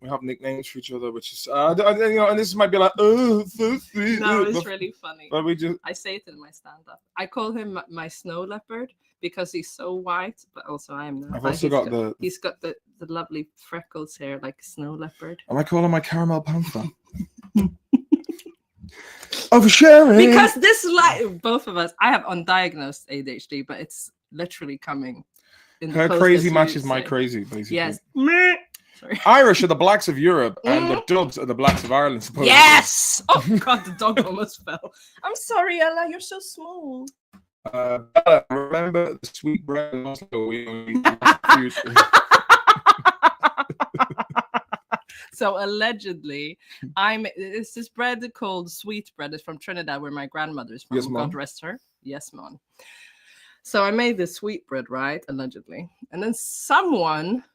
we have nicknames for each other, which is and this might be like, oh, so sweet. No, it's really funny. But I say it in my stand-up. I call him my snow leopard because he's so white, but also I am not. I've also got he's got the lovely freckles hair like a snow leopard. Am I calling my caramel panther? Oversharing. Because this is like both of us. I have undiagnosed ADHD, but it's literally coming. Her crazy matches my crazy, basically. Yes. Sorry. Irish are the blacks of Europe, and the Dubs are the blacks of Ireland. Supposedly. Yes! Oh God, the dog almost fell. I'm sorry, Ella. You're so small. Bella, remember the sweet bread in Oslo? We So allegedly, it's this bread called sweet bread. It's from Trinidad, where my grandmother's from. Yes, Mom. God rest her. Yes, Mom. So I made this sweet bread, right? Allegedly. And then someone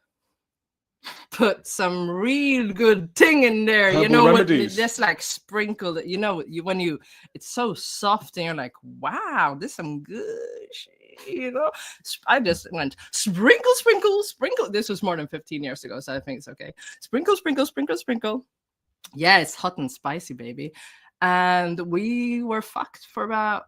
put some real good thing in there. Herbal you know, remedies. Just like sprinkled it. You know, it's so soft and you're like, wow, this is some good shit. You know, I just went sprinkle, sprinkle, sprinkle. This was more than 15 years ago, so I think it's okay. Sprinkle, sprinkle, sprinkle, sprinkle. Yeah, it's hot and spicy, baby. And we were fucked for about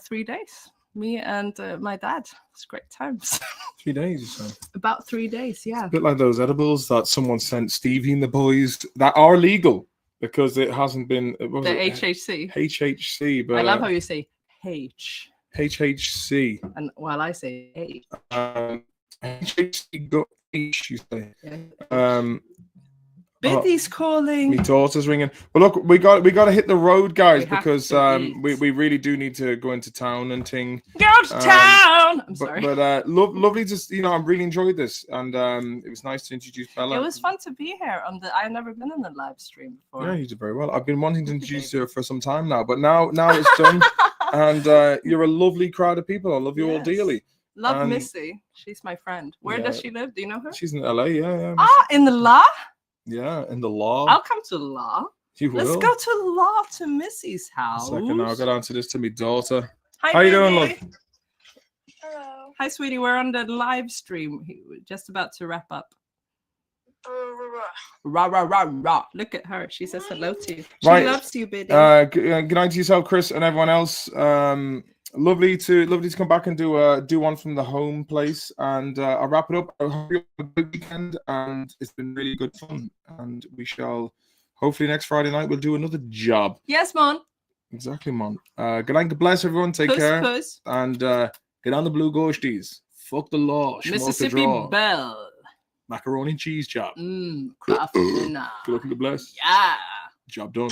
3 days. Me and my dad. It's great times. 3 days, you say? About 3 days, yeah. A bit like those edibles that someone sent Stevie and the boys that are legal because it hasn't been. The HHC. HHC, but I love how you say H. HHC. And while I say H. HHC got H, you say. Yeah. Biddy's calling. My daughter's ringing. Well, look, we got to hit the road, guys, because we really do need to go into town and ting. Go to town. I'm sorry. But lovely to I really enjoyed this, and it was nice to introduce Bella. It was fun to be here I've never been on the live stream before. Yeah, you did very well. I've been wanting to introduce her for some time now, but now it's done. And you're a lovely crowd of people. I love you all dearly. Love Missy. She's my friend. Where does she live? Do you know her? She's in LA. Yeah. In the law. Yeah, in the law. I'll come to the law. You will. Let's go to the law to Missy's house. A second, I'll get onto this to my daughter. Hi, how you doing, love? Hello. Hi, sweetie. We're on the live stream. We're just about to wrap up. Rah, rah, rah, rah. Look at her. She says hello to you. She loves you, Biddy. Good night to yourself, Chris, and everyone else. Lovely to come back and do one from the home place, and I'll wrap it up. I hope you have a good weekend, and it's been really good fun. And we shall hopefully next Friday night we'll do another job. Yes, Mon. Exactly, Mon. Good night, God bless everyone. Take care, and get on the blue ghosties. Fuck the law. Mississippi Belle. Macaroni and cheese job. Craft dinner. Good luck and God bless. Yeah. Job done.